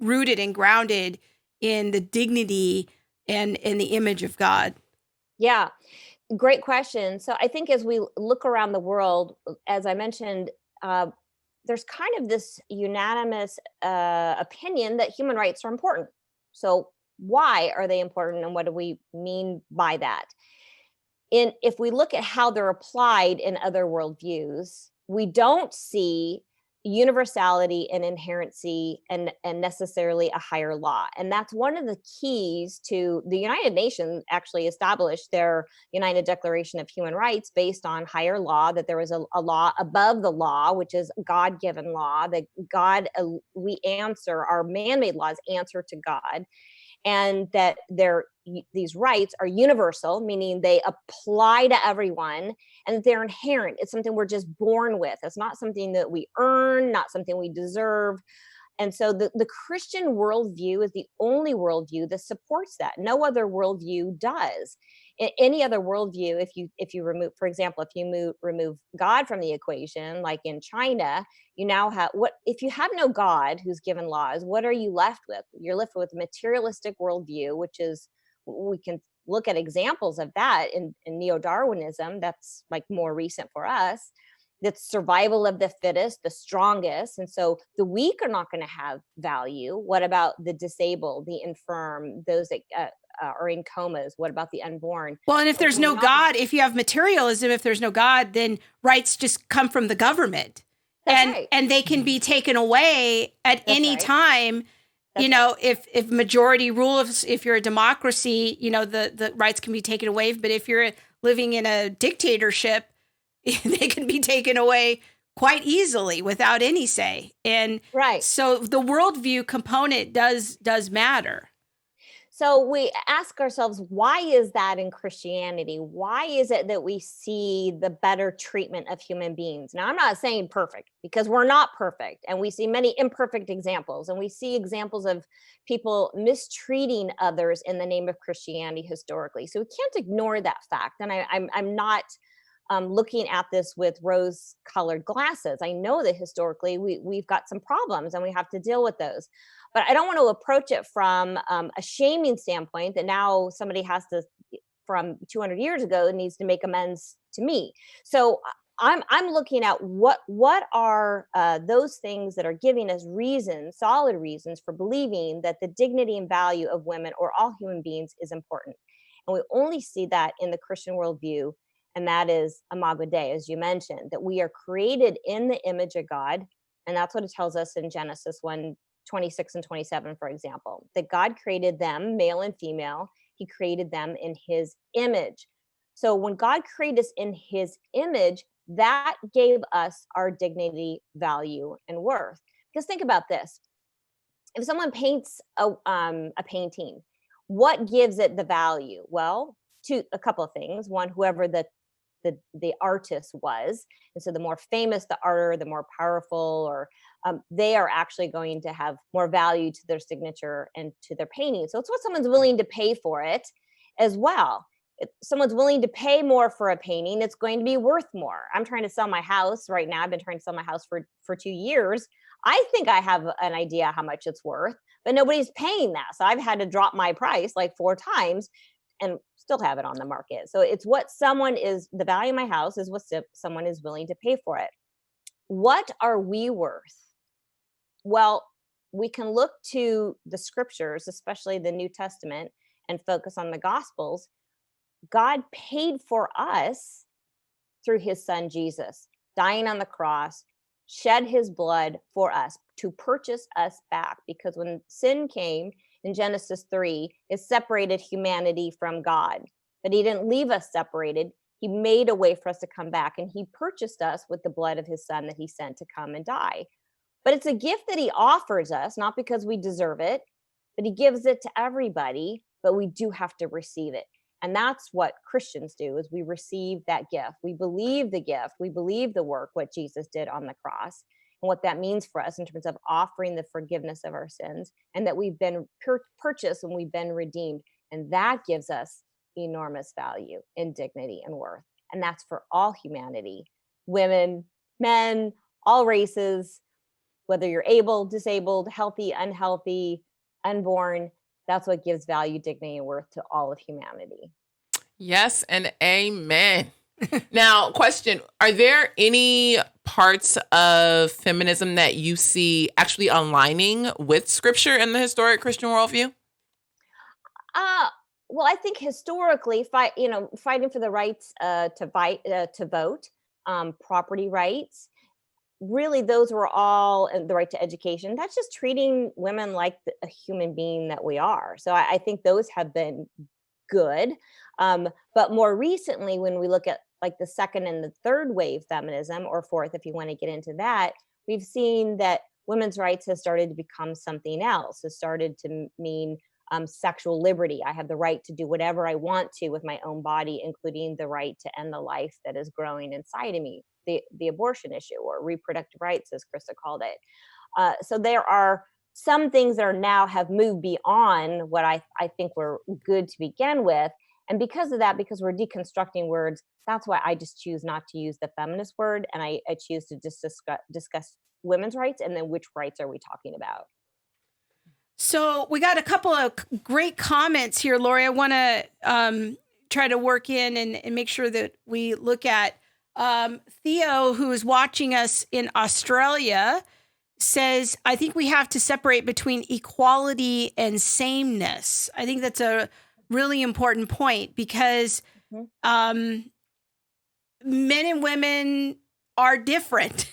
[SPEAKER 2] rooted and grounded in the dignity and in the image of God.
[SPEAKER 3] Yeah, great question. So I think as we look around the world, as I mentioned, there's kind of this unanimous opinion that human rights are important. So why are they important, and what do we mean by that? If we look at how they're applied in other worldviews, we don't see universality and inherency and necessarily a higher law. And that's one of the keys to the United Nations actually established their United Declaration of Human Rights based on higher law, that there was a law above the law, which is God-given law, that God, we answer, our man-made laws answer to God. and that these rights are universal, meaning they apply to everyone, and that they're inherent. It's something we're just born with. It's not something that we earn, not something we deserve. And so the Christian worldview is the only worldview that supports that. No other worldview does. Any other worldview, if you remove, for example, if you remove God from the equation, like in China, you now have if you have no God who's given laws, what are you left with? You're left with a materialistic worldview, which is, we can look at examples of that in neo-Darwinism. That's like more recent for us. That's survival of the fittest, the strongest. And so the weak are not going to have value. What about the disabled, the infirm, those that are in comas? What about the unborn?
[SPEAKER 2] Well, and if there's no God, if you have materialism, if there's no God, then rights just come from the government. And they can be taken away at any time. If majority rule, if you're a democracy, the rights can be taken away. But if you're living in a dictatorship, they can be taken away quite easily without any say. And so the worldview component does matter.
[SPEAKER 3] So we ask ourselves, why is that in Christianity? Why is it that we see the better treatment of human beings? Now, I'm not saying perfect, because we're not perfect, and we see many imperfect examples, and we see examples of people mistreating others in the name of Christianity historically. So we can't ignore that fact. And I'm not looking at this with rose-colored glasses. I know that historically we've got some problems and we have to deal with those. But I don't want to approach it from a shaming standpoint that now somebody has to, from 200 years ago, needs to make amends to me. So I'm looking at what are those things that are giving us reasons, solid reasons for believing that the dignity and value of women or all human beings is important. And we only see that in the Christian worldview. And that is Imago Dei, as you mentioned, that we are created in the image of God. And that's what it tells us in Genesis 1:26 and 27, for example, that God created them, male and female. He created them in his image. So when God created us in his image, that gave us our dignity, value, and worth. Because think about this. If someone paints a painting, what gives it the value? Well, a couple of things. One, whoever the artist was, and so the more famous the arter, the more powerful, or they are actually going to have more value to their signature and to their painting. So it's what someone's willing to pay for it as well. If someone's willing to pay more for a painting, it's going to be worth more. I'm trying to sell my house right now. I've been trying to sell my house for 2 years. I think I have an idea how much it's worth, but nobody's paying that. So I've had to drop my price like 4 times and still have it on the market. So it's what the value of my house is what someone is willing to pay for it. What are we worth? Well, we can look to the scriptures, especially the New Testament, and focus on the Gospels. God paid for us through his son, Jesus, dying on the cross, shed his blood for us to purchase us back. Because when sin came, in Genesis 3, it separated humanity from God. But he didn't leave us separated. He made a way for us to come back, and he purchased us with the blood of his son that he sent to come and die. But it's a gift that he offers us, not because we deserve it, but he gives it to everybody, but we do have to receive it. And that's what Christians do, is we receive that gift. We believe the gift. We believe the work, what Jesus did on the cross, and what that means for us in terms of offering the forgiveness of our sins, and that we've been purchased and we've been redeemed. And that gives us enormous value and dignity and worth. And that's for all humanity, women, men, all races, whether you're able, disabled, healthy, unhealthy, unborn. That's what gives value, dignity, and worth to all of humanity.
[SPEAKER 1] Yes, and amen. Now, question, are there any parts of feminism that you see actually aligning with scripture and the historic Christian worldview?
[SPEAKER 3] Well, I think historically, fighting for the rights to vote, property rights, really those were all the right to education. That's just treating women like a human being that we are. So I think those have been good. But more recently, when we look at like the second and the third wave feminism, or fourth, if you want to get into that, we've seen that women's rights has started to become something else. It started to mean sexual liberty. I have the right to do whatever I want to with my own body, including the right to end the life that is growing inside of me, the abortion issue, or reproductive rights, as Krista called it. So there are some things that are now have moved beyond what I think were good to begin with. And because of that, because we're deconstructing words, that's why I just choose not to use the feminist word. And I choose to just discuss women's rights, and then which rights are we talking about?
[SPEAKER 2] So we got a couple of great comments here, Laurie. I want to try to work in and make sure that we look at Theo, who is watching us in Australia, says, I think we have to separate between equality and sameness. I think that's a really important point, because men and women are different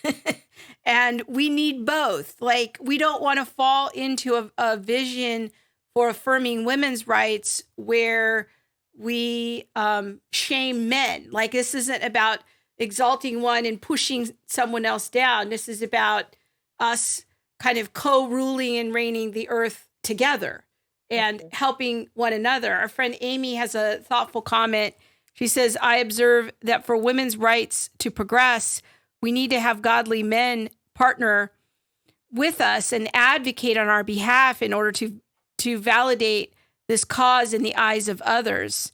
[SPEAKER 2] and we need both. Like, we don't want to fall into a vision for affirming women's rights where we shame men. Like, this isn't about exalting one and pushing someone else down. This is about us kind of co-ruling and reigning the earth together and helping one another. Our friend Amy has a thoughtful comment. She says, I observe that for women's rights to progress, we need to have godly men partner with us and advocate on our behalf in order to validate this cause in the eyes of others.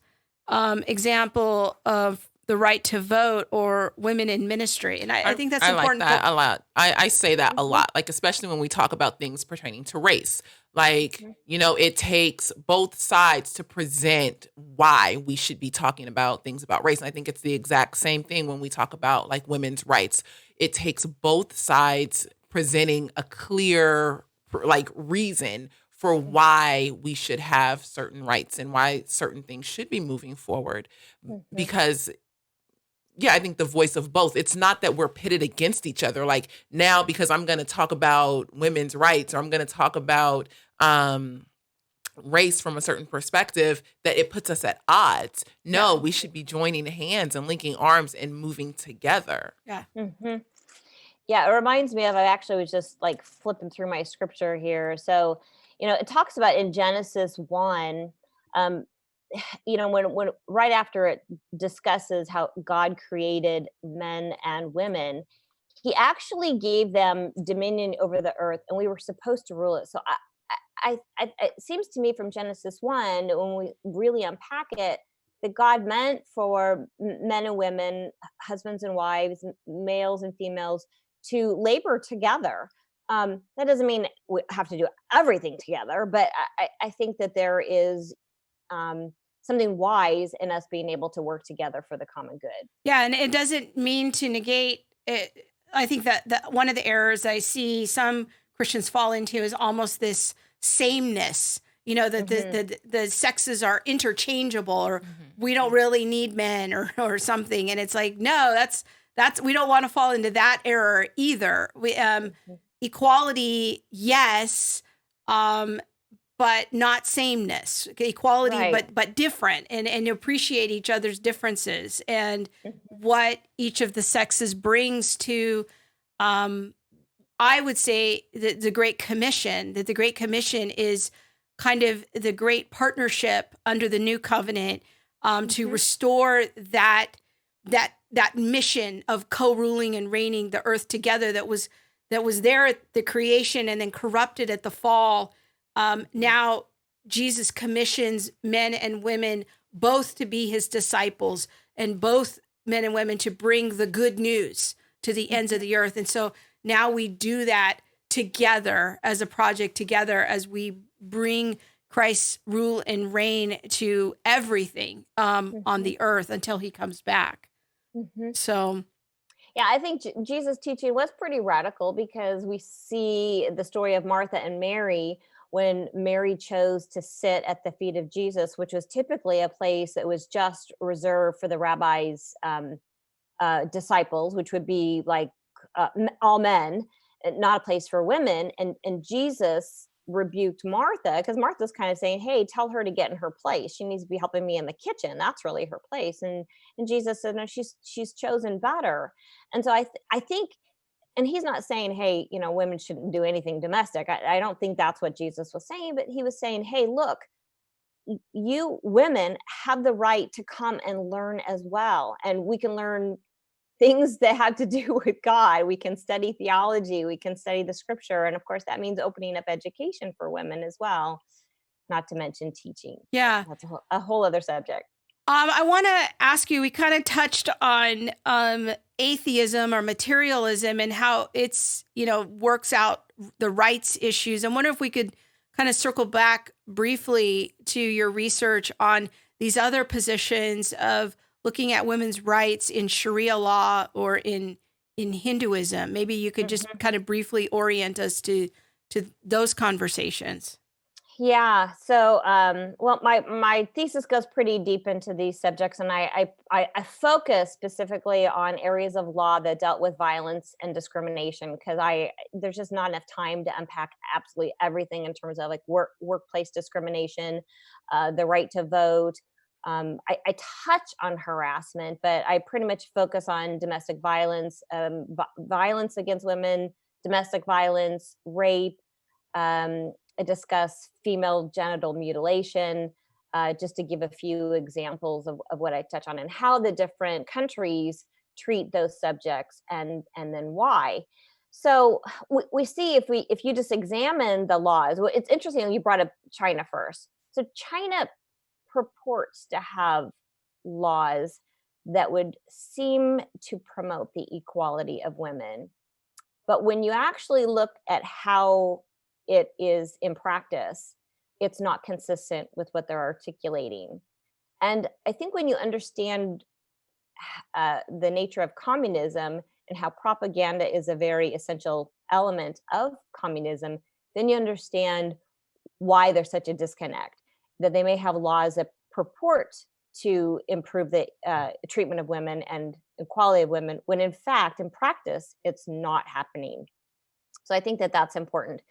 [SPEAKER 2] Example of the right to vote or women in ministry. And I think that's important.
[SPEAKER 1] I like that a lot. I say that a lot, like, especially when we talk about things pertaining to race. Like, it takes both sides to present why we should be talking about things about race. And I think it's the exact same thing when we talk about, like, women's rights. It takes both sides presenting a clear, like, reason for why we should have certain rights and why certain things should be moving forward. Because I think the voice of both. It's not that we're pitted against each other. Like, now, because I'm going to talk about women's rights, or I'm going to talk about race from a certain perspective, that it puts us at odds. No, we should be joining hands and linking arms and moving together.
[SPEAKER 2] Yeah.
[SPEAKER 3] Yeah, it reminds me of, I actually was just like flipping through my scripture here. So, it talks about in Genesis 1, when right after it discusses how God created men and women, he actually gave them dominion over the earth, and we were supposed to rule it. So it seems to me from Genesis 1, when we really unpack it, that God meant for men and women, husbands and wives, males and females, to labor together. That doesn't mean we have to do everything together, but I think that there is something wise in us being able to work together for the common good. Yeah,
[SPEAKER 2] and it doesn't mean to negate it. I think that one of the errors I see some Christians fall into is almost this sameness, that the sexes are interchangeable, or we don't really need men or something. And it's like, no, that's we don't want to fall into that error either. We equality, yes, but not sameness. Equality, right, but different, and appreciate each other's differences and what each of the sexes brings to, I would say, the Great Commission. That the Great Commission is kind of the great partnership under the new covenant to restore that mission of co-ruling and reigning the earth together that was there at the creation and then corrupted at the fall. Now Jesus commissions men and women both to be his disciples, and both men and women to bring the good news to the ends of the earth. And so now we do that together as a project, together as we bring Christ's rule and reign to everything on the earth until he comes back. So,
[SPEAKER 3] yeah, I think Jesus' teaching was pretty radical, because we see the story of Martha and Mary, when Mary chose to sit at the feet of Jesus, which was typically a place that was just reserved for the rabbi's disciples, which would be like all men, not a place for women. And Jesus rebuked Martha, because Martha's kind of saying, hey, tell her to get in her place. She needs to be helping me in the kitchen. That's really her place. And Jesus said, no, she's chosen better. And so I think and he's not saying, hey, women shouldn't do anything domestic. I don't think that's what Jesus was saying, but he was saying, hey, look, you women have the right to come and learn as well. And we can learn things that have to do with God. We can study theology, we can study the scripture. And of course, that means opening up education for women as well, not to mention teaching.
[SPEAKER 2] Yeah.
[SPEAKER 3] That's a whole other subject.
[SPEAKER 2] I want to ask you, we kind of touched on atheism or materialism and how it's, works out the rights issues. I wonder if we could kind of circle back briefly to your research on these other positions of looking at women's rights in Sharia law or in Hinduism. Maybe you could just kind of briefly orient us to those conversations.
[SPEAKER 3] Yeah. So, well, my thesis goes pretty deep into these subjects, and I focus specifically on areas of law that dealt with violence and discrimination, because there's just not enough time to unpack absolutely everything in terms of like workplace discrimination, the right to vote. I touch on harassment, but I pretty much focus on domestic violence, violence against women, domestic violence, rape. I discuss female genital mutilation, just to give a few examples of what I touch on and how the different countries treat those subjects and then why. So we see if you just examine the laws, well, it's interesting you brought up China first. So China purports to have laws that would seem to promote the equality of women. But when you actually look at how it is in practice, it's not consistent with what they're articulating. And I think when you understand the nature of communism and how propaganda is a very essential element of communism, then you understand why there's such a disconnect, that they may have laws that purport to improve the treatment of women and equality of women, when in fact, in practice, it's not happening. So I think that that's important.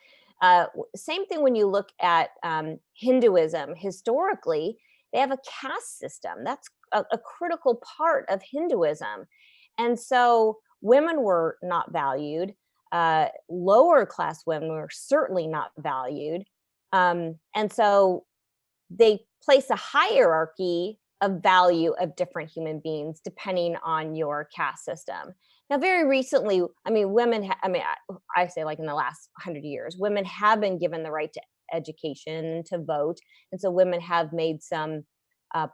[SPEAKER 3] Same thing when you look at Hinduism. Historically, they have a caste system. That's a critical part of Hinduism. And so women were not valued. Lower class women were certainly not valued. And so they place a hierarchy of value of different human beings depending on your caste system. Now, very recently, women, I say like in the last 100 years, women have been given the right to education, to vote. And so women have made some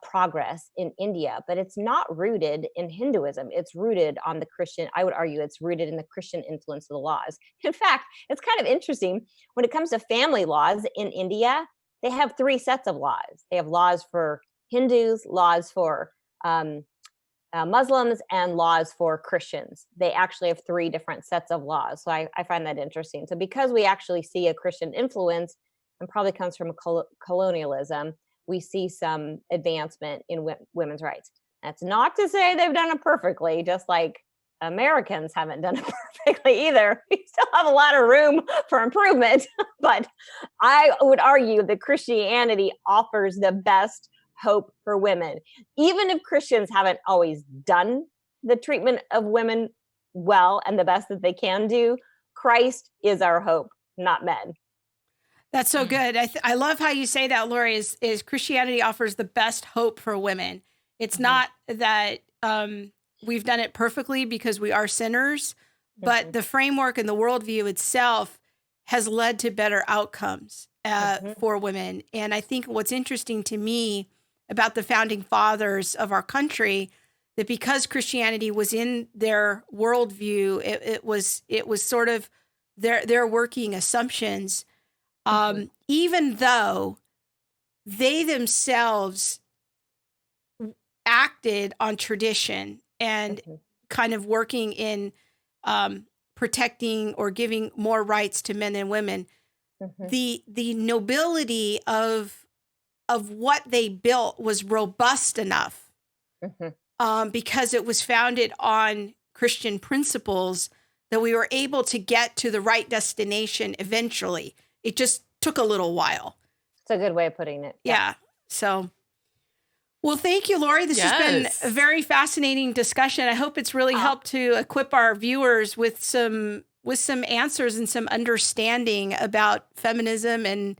[SPEAKER 3] progress in India, but it's not rooted in Hinduism. It's rooted on the Christian, I would argue it's rooted in the Christian influence of the laws. In fact, it's kind of interesting when it comes to family laws in India, they have 3 sets of laws. They have laws for Hindus, laws for Muslims, and laws for Christians. They actually have 3 different sets of laws. So I find that interesting. So because we actually see a Christian influence, and probably comes from colonialism, we see some advancement in women's rights. That's not to say they've done it perfectly, just like Americans haven't done it perfectly either. We still have a lot of room for improvement, but I would argue that Christianity offers the best hope for women. Even if Christians haven't always done the treatment of women well and the best that they can do, Christ is our hope, not men.
[SPEAKER 2] That's so good. I love how you say that, Laurie, is Christianity offers the best hope for women. It's not that we've done it perfectly because we are sinners, but the framework and the worldview itself has led to better outcomes for women. And I think what's interesting to me about the founding fathers of our country, that because Christianity was in their worldview, it was sort of their working assumptions, even though they themselves acted on tradition and kind of working in protecting or giving more rights to men and women. The nobility of what they built was robust enough because it was founded on Christian principles that we were able to get to the right destination eventually. It just took a little while.
[SPEAKER 3] It's a good way of putting it.
[SPEAKER 2] Yeah. So, Well, thank you, Laurie. This has been a very fascinating discussion. I hope it's really helped to equip our viewers with some answers and some understanding about feminism and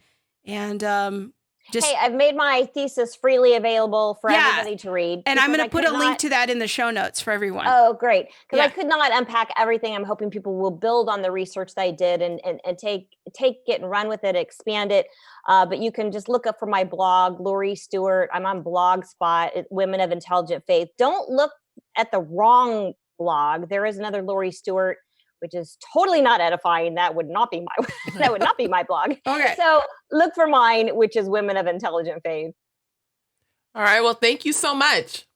[SPEAKER 2] just.
[SPEAKER 3] Hey, I've made my thesis freely available for everybody to read.
[SPEAKER 2] And I'm going to put a link to that in the show notes for everyone.
[SPEAKER 3] Oh, great. Because I could not unpack everything. I'm hoping people will build on the research that I did and take it and run with it, expand it. But you can just look up for my blog, Laurie Stewart. I'm on Blogspot, Women of Intelligent Faith. Don't look at the wrong blog. There is another Laurie Stewart, which is totally not edifying. That would not be my blog.
[SPEAKER 2] Okay.
[SPEAKER 3] So look for mine, which is Women of Intelligent Faith.
[SPEAKER 1] All right. Well, thank you so much.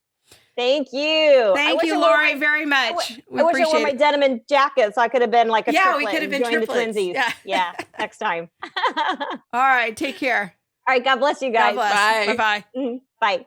[SPEAKER 3] Thank you.
[SPEAKER 2] Thank you, Laurie, very much.
[SPEAKER 3] I wish I wore my denim and jacket so I could have been like a triplet.
[SPEAKER 2] We could have been
[SPEAKER 3] triplets.
[SPEAKER 2] The twinsies.
[SPEAKER 3] Yeah, next time.
[SPEAKER 2] All right. Take care.
[SPEAKER 3] All right. God bless you guys.
[SPEAKER 2] God bless.
[SPEAKER 1] Bye.
[SPEAKER 2] Bye-bye.
[SPEAKER 3] Bye.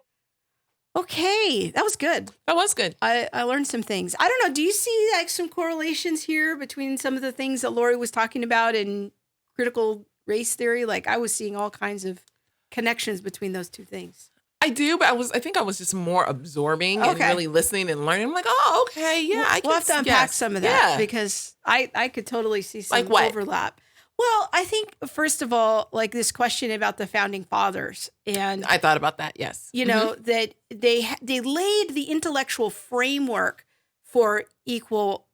[SPEAKER 2] Okay, that was good.
[SPEAKER 1] That was good.
[SPEAKER 2] I learned some things. I don't know. Do you see like some correlations here between some of the things that Laurie was talking about in critical race theory? Like I was seeing all kinds of connections between those two things.
[SPEAKER 1] I do, but I think I was just more absorbing and really listening and learning. I'm like, oh, okay, yeah.
[SPEAKER 2] We'll have to unpack some of that because I could totally see some overlap. Well, I think, first of all, like this question about the founding fathers. And
[SPEAKER 1] I thought about that, yes.
[SPEAKER 2] You know, that they laid the intellectual framework for equal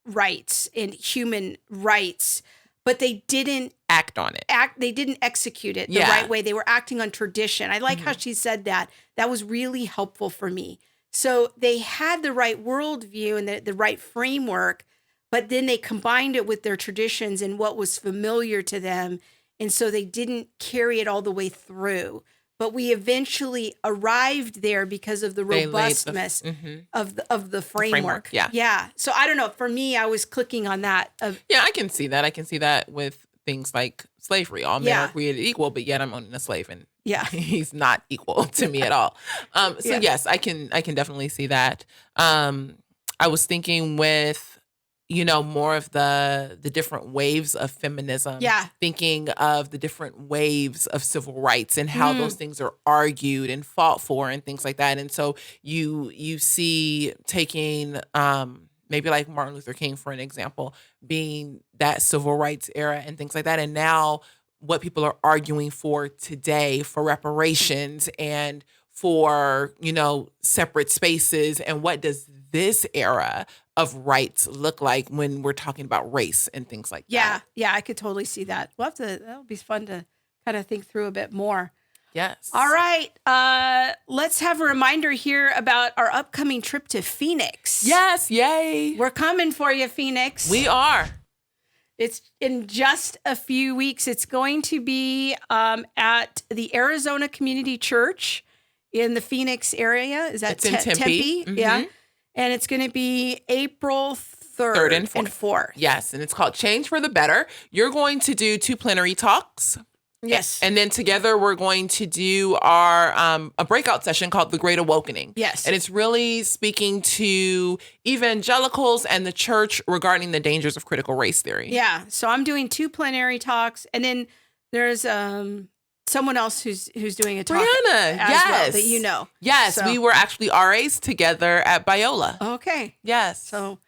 [SPEAKER 2] rights and human rights, but they didn't
[SPEAKER 1] act on it.
[SPEAKER 2] They didn't execute it the right way. They were acting on tradition. I like how she said that. That was really helpful for me. So they had the right worldview and the right framework, but then they combined it with their traditions and what was familiar to them. And so they didn't carry it all the way through. But we eventually arrived there because of the robustness of the framework. Yeah. So I don't know. For me, I was clicking on that.
[SPEAKER 1] Yeah, I can see that. I can see that with things like slavery. All men are created equal, but yet I'm owning a slave and he's not equal to me at all. Yes, I can definitely see that. I was thinking with, you know, more of the different waves of feminism. Yeah. Thinking of the different waves of civil rights and how those things are argued and fought for and things like that. And so you see taking maybe like Martin Luther King, for an example, being that civil rights era and things like that. And now what people are arguing for today for reparations and for, you know, separate spaces. And what does this era of rights look like when we're talking about race and things like that?
[SPEAKER 2] Yeah, I could totally see that. That'll be fun to kind of think through a bit more.
[SPEAKER 1] Yes.
[SPEAKER 2] All right. Let's have a reminder here about our upcoming trip to Phoenix.
[SPEAKER 1] Yes. Yay.
[SPEAKER 2] We're coming for you, Phoenix.
[SPEAKER 1] We are.
[SPEAKER 2] It's in just a few weeks. It's going to be at the Arizona Community Church in the Phoenix area. Is that
[SPEAKER 1] in Tempe?
[SPEAKER 2] Yeah. And it's going to be April 3rd and 4th.
[SPEAKER 1] Yes. And it's called Change for the Better. You're going to do 2 plenary talks.
[SPEAKER 2] Yes.
[SPEAKER 1] And then together we're going to do our a breakout session called The Great Awakening.
[SPEAKER 2] Yes.
[SPEAKER 1] And it's really speaking to evangelicals and the church regarding the dangers of critical race theory.
[SPEAKER 2] Yeah. So I'm doing 2 plenary talks. And then there's someone else who's doing a talk
[SPEAKER 1] Brianna,
[SPEAKER 2] as well that you know.
[SPEAKER 1] Yes. So. We were actually RAs together at Biola.
[SPEAKER 2] Okay.
[SPEAKER 1] Yes.
[SPEAKER 2] So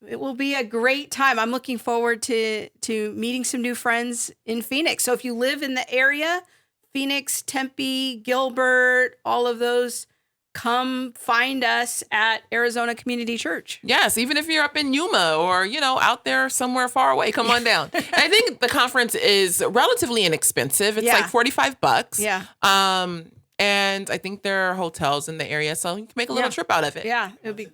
[SPEAKER 2] it will be a great time. I'm looking forward to meeting some new friends in Phoenix. So if you live in the area, Phoenix, Tempe, Gilbert, all of those, come find us at Arizona Community Church.
[SPEAKER 1] Yes, even if you're up in Yuma or, you know, out there somewhere far away, come on down. And I think the conference is relatively inexpensive. It's like $45.
[SPEAKER 2] Yeah.
[SPEAKER 1] And I think there are hotels in the area, so you can make a little trip out of it.
[SPEAKER 2] Yeah, it would be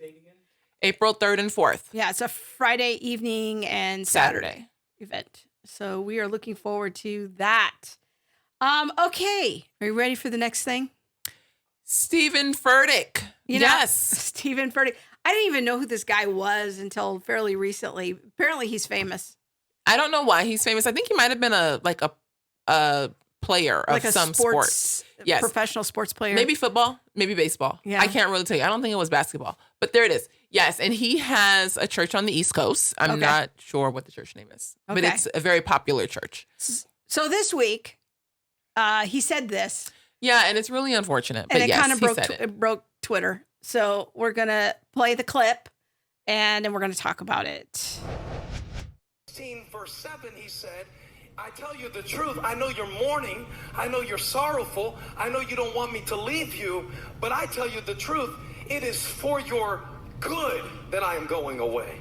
[SPEAKER 1] April 3rd and 4th.
[SPEAKER 2] Yeah, it's a Friday evening and Saturday event. So we are looking forward to that. Okay, are you ready for the next thing?
[SPEAKER 1] Stephen Furtick. Yes.
[SPEAKER 2] Stephen Furtick. I didn't even know who this guy was until fairly recently. Apparently he's famous.
[SPEAKER 1] I don't know why he's famous. I think he might have been a player of
[SPEAKER 2] like
[SPEAKER 1] some sports.
[SPEAKER 2] Yes. Professional sports player.
[SPEAKER 1] Maybe football, maybe baseball.
[SPEAKER 2] Yeah.
[SPEAKER 1] I can't really tell you. I don't think it was basketball, but there it is. Yes. And he has a church on the East Coast. I'm not sure what the church name is, but it's a very popular church.
[SPEAKER 2] So this week, he said this.
[SPEAKER 1] Yeah, and it's really unfortunate.
[SPEAKER 2] And
[SPEAKER 1] but
[SPEAKER 2] it
[SPEAKER 1] yes,
[SPEAKER 2] kind of
[SPEAKER 1] he said it.
[SPEAKER 2] it broke Twitter. So we're going to play the clip and then we're going to talk about it.
[SPEAKER 12] 16 verse 7, he said, I tell you the truth. I know you're mourning. I know you're sorrowful. I know you don't want me to leave you. But I tell you the truth. It is for your good that I am going away.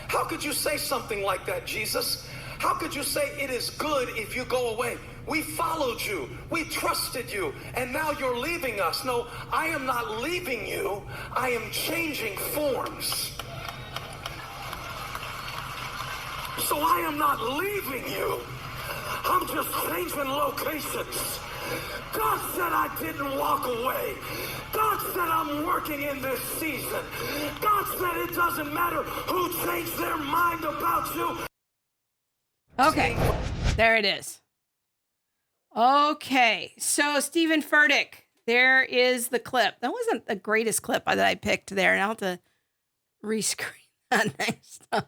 [SPEAKER 12] How could you say something like that, Jesus? How could you say it is good if you go away? We followed you. We trusted you. And now you're leaving us. No, I am not leaving you. I am changing forms. So I am not leaving you. I'm just changing locations. God said I didn't walk away. God said I'm working in this season. God said it doesn't matter who changed their mind about you.
[SPEAKER 2] Okay, there it is. Okay, so Stephen Furtick, there is the clip. That wasn't the greatest clip that I picked there, and I'll have to rescreen that next time.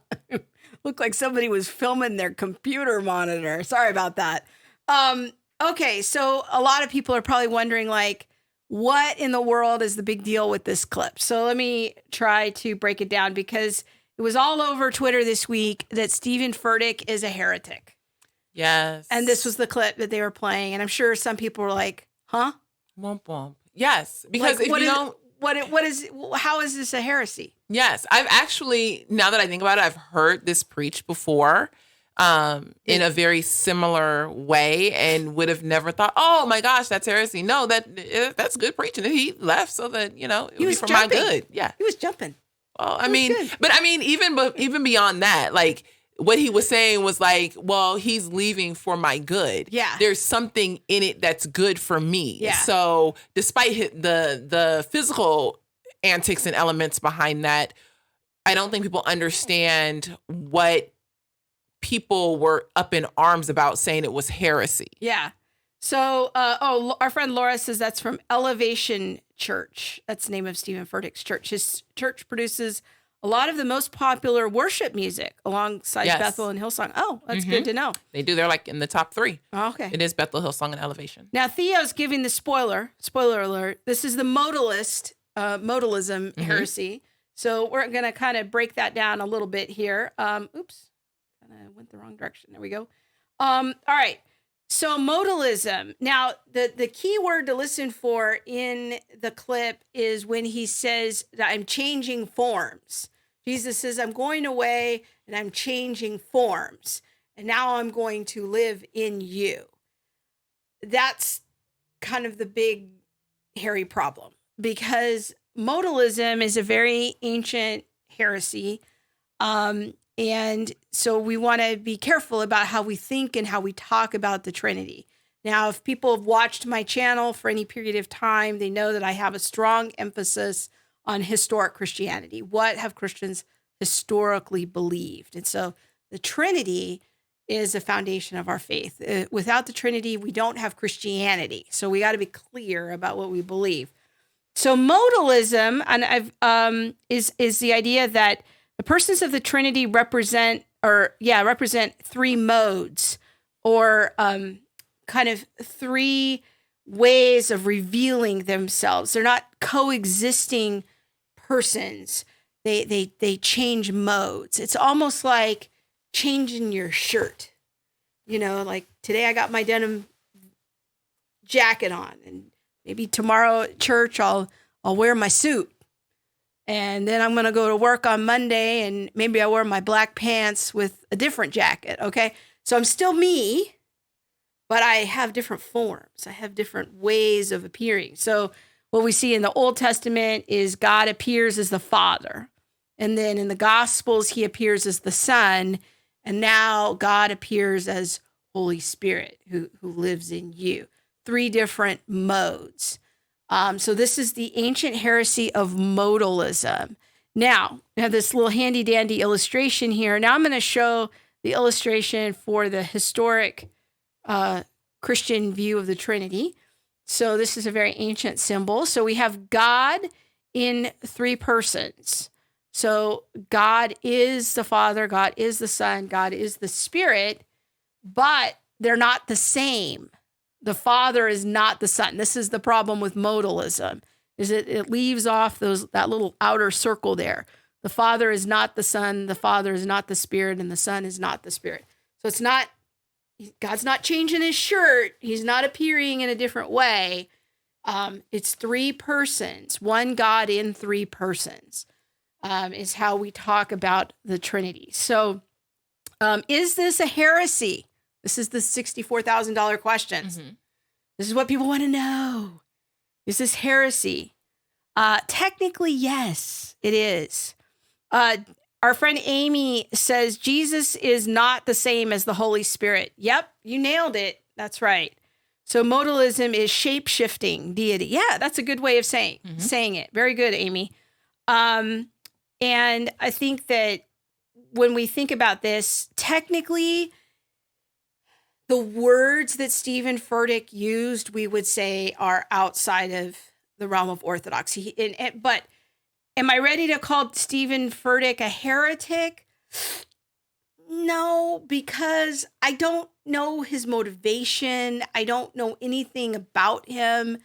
[SPEAKER 2] Looked like somebody was filming their computer monitor. Sorry about that. Okay, so a lot of people are probably wondering, like, what in the world is the big deal with this clip? So let me try to break it down, because it was all over Twitter this week that Stephen Furtick is a heretic.
[SPEAKER 1] Yes.
[SPEAKER 2] And this was the clip that they were playing. And I'm sure some people were like, huh?
[SPEAKER 1] Womp womp. Yes. Because
[SPEAKER 2] like,
[SPEAKER 1] if you don't...
[SPEAKER 2] how is this a heresy?
[SPEAKER 1] Yes. I've actually, now that I think about it, I've heard this preached before in a very similar way and would have never thought, oh my gosh, that's heresy. No, that's good preaching. And he left so that, it would be for my good. Yeah.
[SPEAKER 2] He was jumping.
[SPEAKER 1] Well, even beyond that, like what he was saying was like, well, he's leaving for my good.
[SPEAKER 2] Yeah.
[SPEAKER 1] There's something in it that's good for me.
[SPEAKER 2] Yeah.
[SPEAKER 1] So despite the physical antics and elements behind that, I don't think people understand what people were up in arms about, saying it was heresy.
[SPEAKER 2] Yeah. So, our friend Laura says that's from Elevation Church. That's the name of Stephen Furtick's church. His church produces a lot of the most popular worship music alongside Bethel and Hillsong. Oh, that's good to know.
[SPEAKER 1] They do. They're like in the top 3.
[SPEAKER 2] Oh, okay.
[SPEAKER 1] It is Bethel, Hillsong, and Elevation.
[SPEAKER 2] Now, Theo's giving the spoiler alert. This is the modalism heresy. So we're going to kind of break that down a little bit here. Oops, kind of went the wrong direction. There we go. All right. So modalism. Now, the key word to listen for in the clip is when he says that I'm changing forms. Jesus says, I'm going away and I'm changing forms. And now I'm going to live in you. That's kind of the big, hairy problem, because modalism is a very ancient heresy. And so we want to be careful about how we think and how we talk about the Trinity. Now, if people have watched my channel for any period of time, they know that I have a strong emphasis on historic Christianity. What have Christians historically believed? And so the Trinity is the foundation of our faith. Without the Trinity, we don't have Christianity. So we got to be clear about what we believe. So modalism is the idea that the persons of the Trinity represent 3 modes, or kind of 3 ways of revealing themselves. They're not coexisting persons. They change modes. It's almost like changing your shirt. Like today I got my denim jacket on, and maybe tomorrow at church I'll wear my suit. And then I'm going to go to work on Monday, and maybe I wear my black pants with a different jacket, okay? So I'm still me, but I have different forms. I have different ways of appearing. So what we see in the Old Testament is God appears as the Father. And then in the Gospels, he appears as the Son. And now God appears as Holy Spirit, who lives in you. 3 different modes. So this is the ancient heresy of modalism. Now, we have this little handy dandy illustration here. Now I'm going to show the illustration for the historic Christian view of the Trinity. So this is a very ancient symbol. So we have God in 3 persons. So God is the Father, God is the Son, God is the Spirit, but they're not the same. The Father is not the Son. This is the problem with modalism, is it leaves off that little outer circle there. The Father is not the Son, the Father is not the Spirit, and the Son is not the Spirit. So it's not, God's not changing his shirt. He's not appearing in a different way. It's three persons, one God in three persons, is how we talk about the Trinity. So is this a heresy? This is the $64,000 questions.
[SPEAKER 1] Mm-hmm.
[SPEAKER 2] This is what people want to know. Is this heresy? Technically, yes, it is. Our friend Amy says Jesus is not the same as the Holy Spirit. Yep, you nailed it. That's right. So modalism is shape-shifting deity. Yeah, that's a good way of saying it. Very good, Amy. And I think that when we think about this, technically, the words that Stephen Furtick used, we would say, are outside of the realm of orthodoxy. But am I ready to call Stephen Furtick a heretic? No, because I don't know his motivation. I don't know anything about him.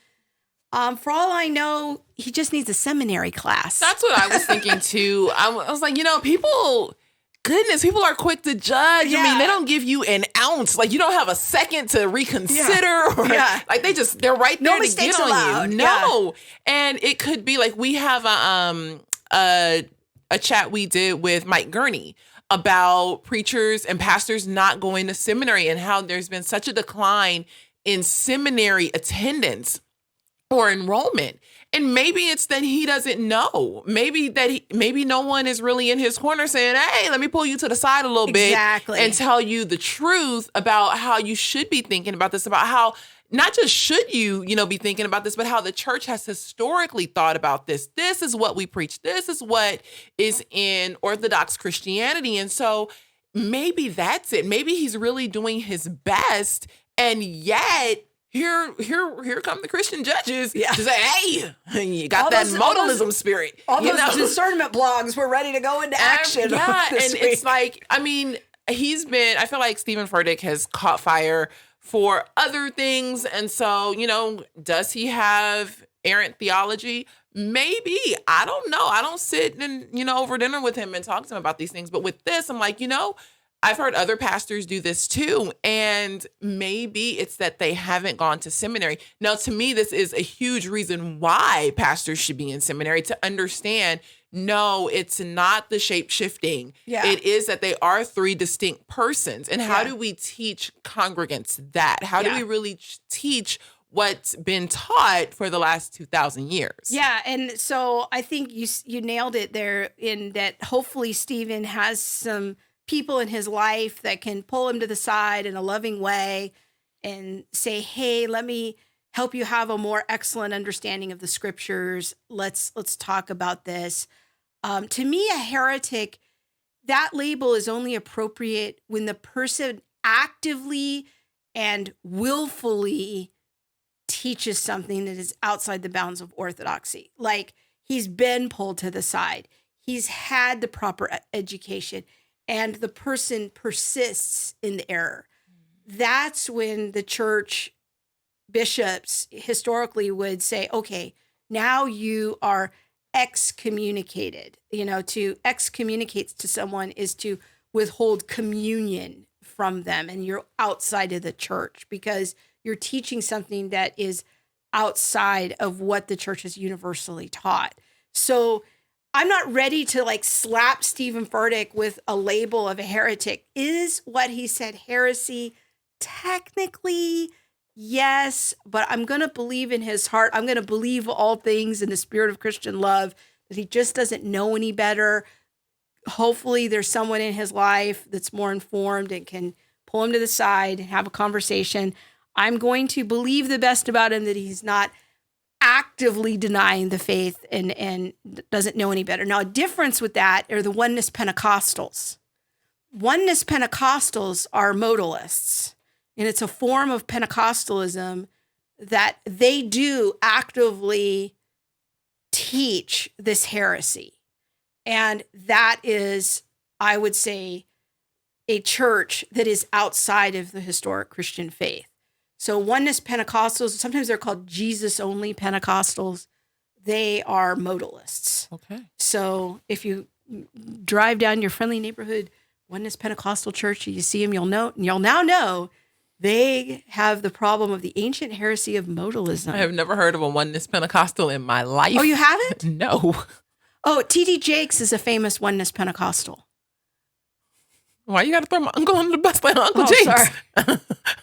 [SPEAKER 2] For all I know, he just needs a seminary class.
[SPEAKER 1] That's what I was thinking too. I was like, people are quick to judge.
[SPEAKER 2] Yeah.
[SPEAKER 1] I mean, they don't give you an ounce. Like, you don't have a second to reconsider.
[SPEAKER 2] Yeah.
[SPEAKER 1] Like, they're right there
[SPEAKER 2] No
[SPEAKER 1] to get
[SPEAKER 2] mistakes
[SPEAKER 1] on
[SPEAKER 2] allowed.
[SPEAKER 1] you. No. And it could be like, we have a chat we did with Mike Gurney about preachers and pastors not going to seminary and how there's been such a decline in seminary attendance or enrollment. And maybe it's that he doesn't know. Maybe no one is really in his corner saying, hey, let me pull you to the side a little bit and tell you the truth about how you should be thinking about this, about how not just should you, be thinking about this, but how the church has historically thought about this. This is what we preach. This is what is in Orthodox Christianity. And so maybe that's it. Maybe he's really doing his best. And yet here come the Christian judges to say, hey, you got that modalism spirit.
[SPEAKER 2] All those discernment blogs were ready to go into action.
[SPEAKER 1] It's like, I feel like Stephen Furtick has caught fire for other things. And so, does he have errant theology? Maybe. I don't know. I don't sit and, over dinner with him and talk to him about these things. But with this, I'm like, I've heard other pastors do this too. And maybe it's that they haven't gone to seminary. Now, to me, this is a huge reason why pastors should be in seminary, to understand, no, it's not the shape shifting.
[SPEAKER 2] Yeah.
[SPEAKER 1] It is that they are three distinct persons. And how do we teach congregants that? How do we really teach what's been taught for the last 2,000 years?
[SPEAKER 2] Yeah. And so I think you nailed it there, in that hopefully Stephen has some people in his life that can pull him to the side in a loving way and say, hey, let me help you have a more excellent understanding of the scriptures. Let's talk about this. To me, a heretic, that label is only appropriate when the person actively and willfully teaches something that is outside the bounds of orthodoxy. Like, he's been pulled to the side. He's had the proper education, and the person persists in the error. That's when the church bishops historically would say, okay, now you are excommunicated. To excommunicate to someone is to withhold communion from them, and you're outside of the church because you're teaching something that is outside of what the church has universally taught. So I'm not ready to slap Stephen Furtick with a label of a heretic. Is what he said heresy? Technically, yes, but I'm going to believe in his heart. I'm going to believe all things in the spirit of Christian love, that he just doesn't know any better. Hopefully there's someone in his life that's more informed and can pull him to the side and have a conversation. I'm going to believe the best about him, that he's not actively denying the faith and doesn't know any better. Now, a difference with that are the Oneness Pentecostals. Oneness Pentecostals are modalists, and it's a form of Pentecostalism that they do actively teach this heresy. And that is, I would say, a church that is outside of the historic Christian faith. So oneness Pentecostals, sometimes they're called Jesus-only Pentecostals. They are modalists.
[SPEAKER 1] Okay.
[SPEAKER 2] So if you drive down your friendly neighborhood Oneness Pentecostal church, you see them, you'll now know they have the problem of the ancient heresy of modalism.
[SPEAKER 1] I have never heard of a Oneness Pentecostal in my life.
[SPEAKER 2] Oh, you haven't?
[SPEAKER 1] No.
[SPEAKER 2] Oh, T.D. Jakes is a famous Oneness Pentecostal.
[SPEAKER 1] Why you got to throw my uncle under the bus like Uncle James?
[SPEAKER 2] Sorry.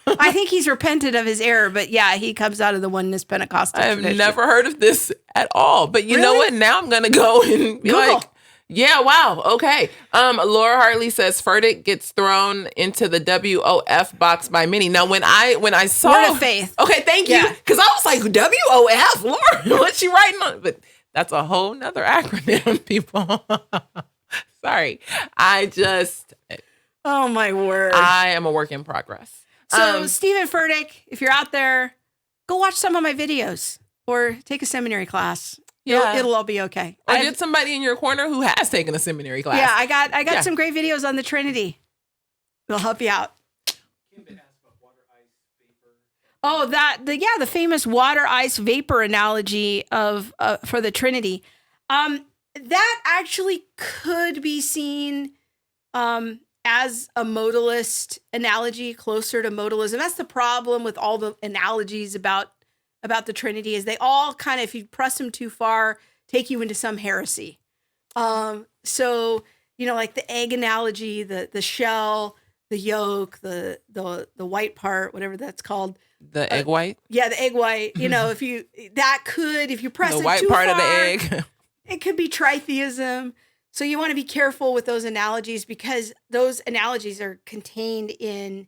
[SPEAKER 2] I think he's repented of his error, but yeah, he comes out of the Oneness Pentecostal
[SPEAKER 1] I have
[SPEAKER 2] tradition.
[SPEAKER 1] never heard of this at all. But you know what? Now I'm going to go and be
[SPEAKER 2] Google.
[SPEAKER 1] like, yeah, wow, okay. Laura Hartley says Furtick gets thrown into the WOF box by many. Now, when I saw
[SPEAKER 2] Word of faith.
[SPEAKER 1] Okay, thank you.
[SPEAKER 2] Yeah.
[SPEAKER 1] Because I was like, WOF, Laura, what's she writing on? But that's a whole nother acronym, people. Sorry.
[SPEAKER 2] Oh my word.
[SPEAKER 1] I am a work in progress.
[SPEAKER 2] So Stephen Furtick, if you're out there, go watch some of my videos or take a seminary class.
[SPEAKER 1] Yeah.
[SPEAKER 2] It'll all be okay.
[SPEAKER 1] Or get somebody in your corner who has taken a seminary class.
[SPEAKER 2] Yeah, I got some great videos on the Trinity. It'll help you out. Oh, the famous water ice vapor analogy of for the Trinity. That actually could be seen as a modalist analogy, closer to modalism. That's the problem with all the analogies about the Trinity, is they all kind of, if you press them too far, take you into some heresy. So, like the egg analogy, the shell, the yolk, the white part, whatever that's called.
[SPEAKER 1] The egg white?
[SPEAKER 2] Yeah, the egg white. If you press
[SPEAKER 1] the
[SPEAKER 2] it
[SPEAKER 1] white
[SPEAKER 2] too
[SPEAKER 1] part
[SPEAKER 2] far,
[SPEAKER 1] of the egg.
[SPEAKER 2] It could be tritheism. So you want to be careful with those analogies, because those analogies are contained in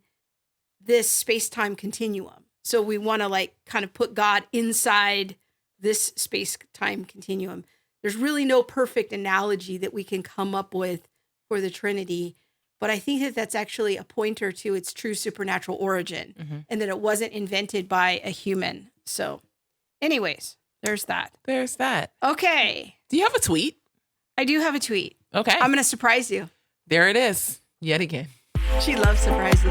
[SPEAKER 2] this space-time continuum. So we want to kind of put God inside this space-time continuum. There's really no perfect analogy that we can come up with for the Trinity, but I think that that's actually a pointer to its true supernatural origin, and that it wasn't invented by a human. So anyways, there's that.
[SPEAKER 1] There's that.
[SPEAKER 2] Okay.
[SPEAKER 1] Do you have a tweet?
[SPEAKER 2] I do have a tweet.
[SPEAKER 1] Okay.
[SPEAKER 2] I'm going to surprise you.
[SPEAKER 1] There it is. Yet again.
[SPEAKER 2] She loves surprises.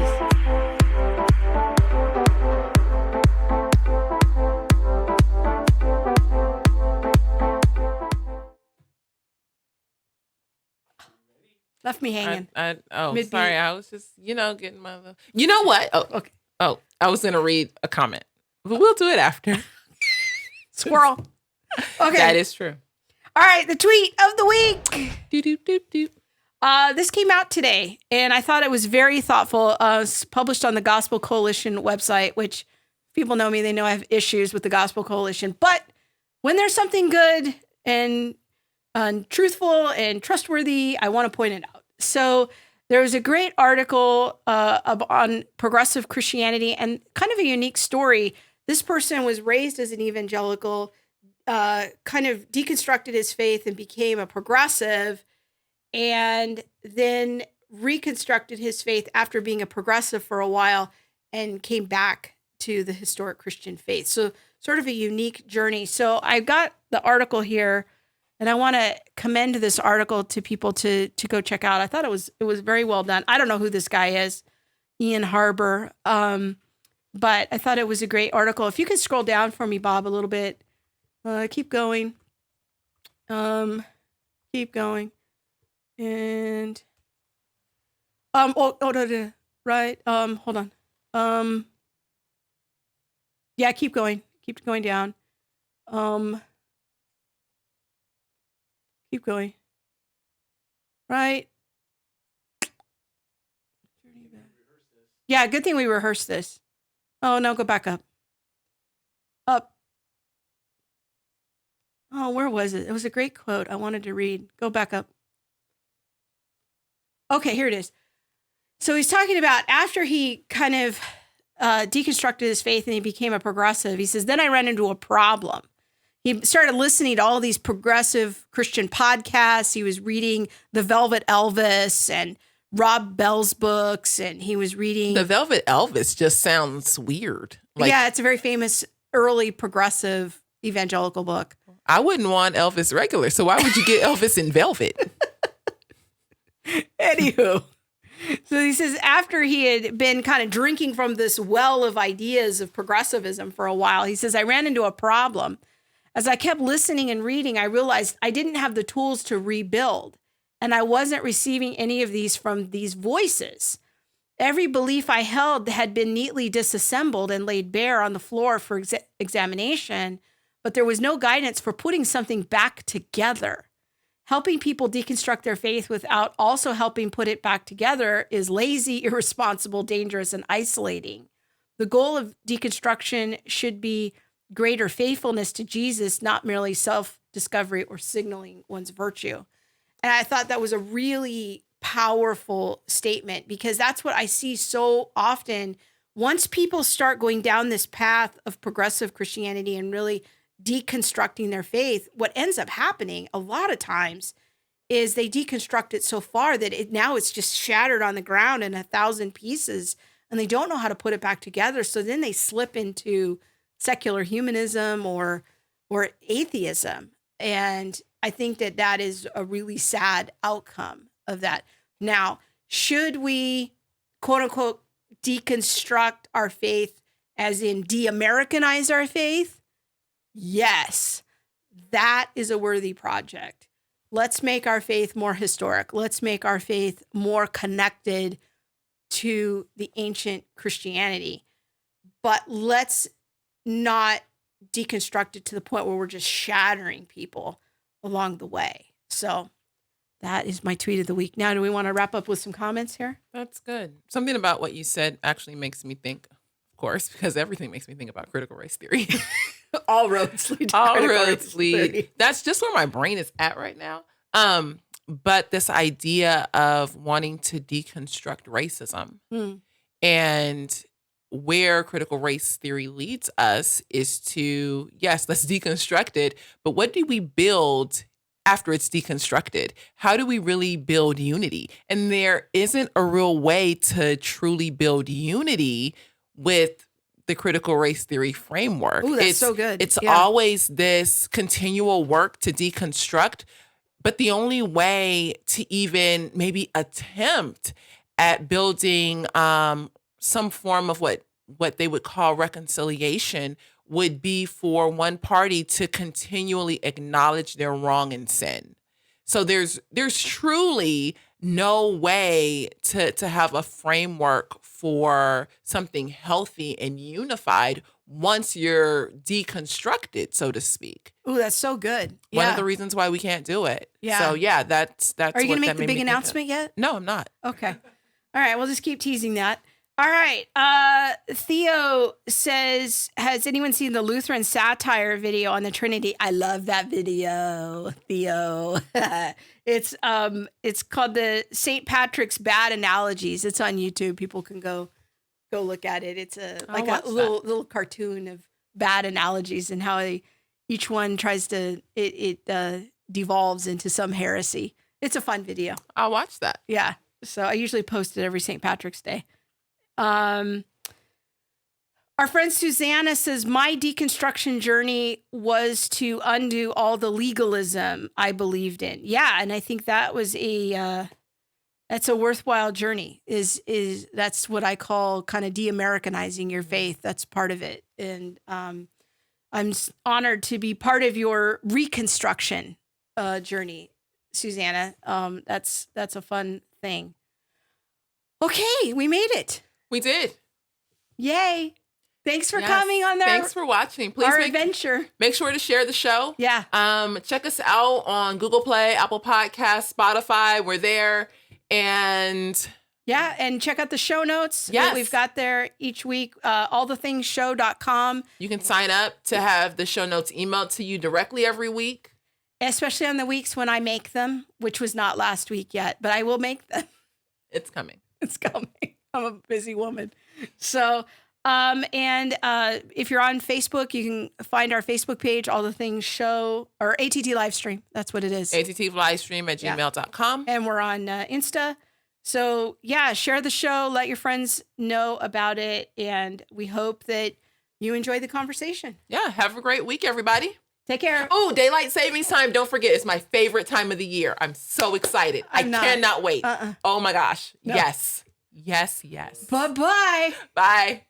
[SPEAKER 2] Left me hanging.
[SPEAKER 1] Mid-beat. Sorry. I was just, getting my little... You know what? Oh, okay. Oh, I was going to read a comment, but we'll do it after.
[SPEAKER 2] Squirrel. Okay.
[SPEAKER 1] That is true.
[SPEAKER 2] All right. The tweet of the week.
[SPEAKER 1] Do.
[SPEAKER 2] This came out today, and I thought it was very thoughtful. It's published on the Gospel Coalition website, which people know me. They know I have issues with the Gospel Coalition. But when there's something good and truthful and trustworthy, I want to point it out. So there was a great article on progressive Christianity, and kind of a unique story. This person was raised as an evangelical, kind of deconstructed his faith and became a progressive, and then reconstructed his faith after being a progressive for a while and came back to the historic Christian faith. So sort of a unique journey. So I got the article here, and I want to commend this article to people to go check out. I thought it was very well done. I don't know who this guy is, Ian Harbour, but I thought it was a great article. If you could scroll down for me, Bob, a little bit. Keep going. Keep going. And no, right. Hold on. Yeah, keep going. Keep going down. Keep going. Right. Yeah, good thing we rehearsed this. Oh, no, go back up. Up. Oh, where was it? It was a great quote I wanted to read. Go back up. Okay, here it is. So he's talking about after he kind of deconstructed his faith and he became a progressive, he says, then I ran into a problem. He started listening to all these progressive Christian podcasts. He was reading The Velvet Elvis and Rob Bell's books, and he was reading...
[SPEAKER 1] The Velvet Elvis just sounds weird.
[SPEAKER 2] Yeah, it's a very famous early progressive evangelical book.
[SPEAKER 1] I wouldn't want Elvis regular, so why would you get Elvis in velvet?
[SPEAKER 2] Anywho, So he says, after he had been kind of drinking from this well of ideas of progressivism for a while, he says, I ran into a problem. As I kept listening and reading, I realized I didn't have the tools to rebuild, and I wasn't receiving any of these from these voices. Every belief I held had been neatly disassembled and laid bare on the floor for examination, but there was no guidance for putting something back together. Helping people deconstruct their faith without also helping put it back together is lazy, irresponsible, dangerous, and isolating. The goal of deconstruction should be greater faithfulness to Jesus, not merely self-discovery or signaling one's virtue. And I thought that was a really powerful statement, because that's what I see so often. Once people start going down this path of progressive Christianity and really deconstructing their faith, what ends up happening a lot of times is they deconstruct it so far that now it's just shattered on the ground in 1,000 pieces, and they don't know how to put it back together. So then they slip into secular humanism or atheism. And I think that is a really sad outcome of that. Now, should we, quote unquote, deconstruct our faith as in de-Americanize our faith? Yes, that is a worthy project. Let's make our faith more historic. Let's make our faith more connected to the ancient Christianity. But let's not deconstruct it to the point where we're just shattering people along the way. So that is my tweet of the week. Now, do we want to wrap up with some comments here?
[SPEAKER 1] That's good. Something about what you said actually makes me think, of course, because everything makes me think about critical race theory.
[SPEAKER 2] All roads lead to
[SPEAKER 1] All
[SPEAKER 2] critical
[SPEAKER 1] roads
[SPEAKER 2] race
[SPEAKER 1] lead.
[SPEAKER 2] theory.
[SPEAKER 1] That's just where my brain is at right now. But this idea of wanting to deconstruct racism and where critical race theory leads us is to, yes, let's deconstruct it, but what do we build after it's deconstructed? How do we really build unity? And there isn't a real way to truly build unity with the critical race theory framework.
[SPEAKER 2] Ooh, that's so good.
[SPEAKER 1] It's
[SPEAKER 2] Yeah.
[SPEAKER 1] always this continual work to deconstruct, but the only way to even maybe attempt at building some form of what they would call reconciliation would be for one party to continually acknowledge their wrong and sin. So there's truly no way to have a framework for something healthy and unified once you're deconstructed, so to speak.
[SPEAKER 2] Ooh, that's so good.
[SPEAKER 1] One
[SPEAKER 2] Yeah.
[SPEAKER 1] of the reasons why we can't do it.
[SPEAKER 2] Yeah.
[SPEAKER 1] So yeah, that's
[SPEAKER 2] Are you
[SPEAKER 1] what
[SPEAKER 2] going to
[SPEAKER 1] that
[SPEAKER 2] make the
[SPEAKER 1] made me
[SPEAKER 2] big
[SPEAKER 1] think of.
[SPEAKER 2] announcement yet?
[SPEAKER 1] No, I'm not.
[SPEAKER 2] Okay. All right. We'll just keep teasing that. All right. Theo says, has anyone seen the Lutheran satire video on the Trinity? I love that video, Theo. It's called the St. Patrick's Bad Analogies. It's on YouTube. People can go look at it. It's a little cartoon of bad analogies and how each one tries to it devolves into some heresy. It's a fun video.
[SPEAKER 1] I'll watch that.
[SPEAKER 2] Yeah. So I usually post it every St. Patrick's Day. Our friend Susanna says, my deconstruction journey was to undo all the legalism I believed in. Yeah. And I think that was that's a worthwhile journey is that's what I call kind of de-Americanizing your faith. That's part of it. And I'm honored to be part of your reconstruction journey, Susanna. That's a fun thing. Okay. We made it.
[SPEAKER 1] We did.
[SPEAKER 2] Yay. Thanks for coming on there.
[SPEAKER 1] Thanks for watching. Please
[SPEAKER 2] adventure.
[SPEAKER 1] Make sure to share the show.
[SPEAKER 2] Yeah.
[SPEAKER 1] Check us out on Google Play, Apple Podcasts, Spotify. We're there. And
[SPEAKER 2] yeah, and check out the show notes that
[SPEAKER 1] Yes.
[SPEAKER 2] we've got there each week, allthethingsshow.com.
[SPEAKER 1] You can sign up to have the show notes emailed to you directly every week.
[SPEAKER 2] Especially on the weeks when I make them, which was not last week yet, but I will make them.
[SPEAKER 1] It's coming.
[SPEAKER 2] It's coming. I'm a busy woman. So, if you're on Facebook, you can find our Facebook page, All the Things Show, or ATT Livestream. That's what it is.
[SPEAKER 1] ATT Livestream at gmail.com.
[SPEAKER 2] And we're on Insta. So, yeah, share the show. Let your friends know about it. And we hope that you enjoy the conversation.
[SPEAKER 1] Yeah. Have a great week, everybody.
[SPEAKER 2] Take care.
[SPEAKER 1] Oh, daylight savings time. Don't forget, it's my favorite time of the year. I'm so excited. I cannot wait. Oh my gosh. No. Yes. Yes, yes.
[SPEAKER 2] Bye-bye.
[SPEAKER 1] Bye.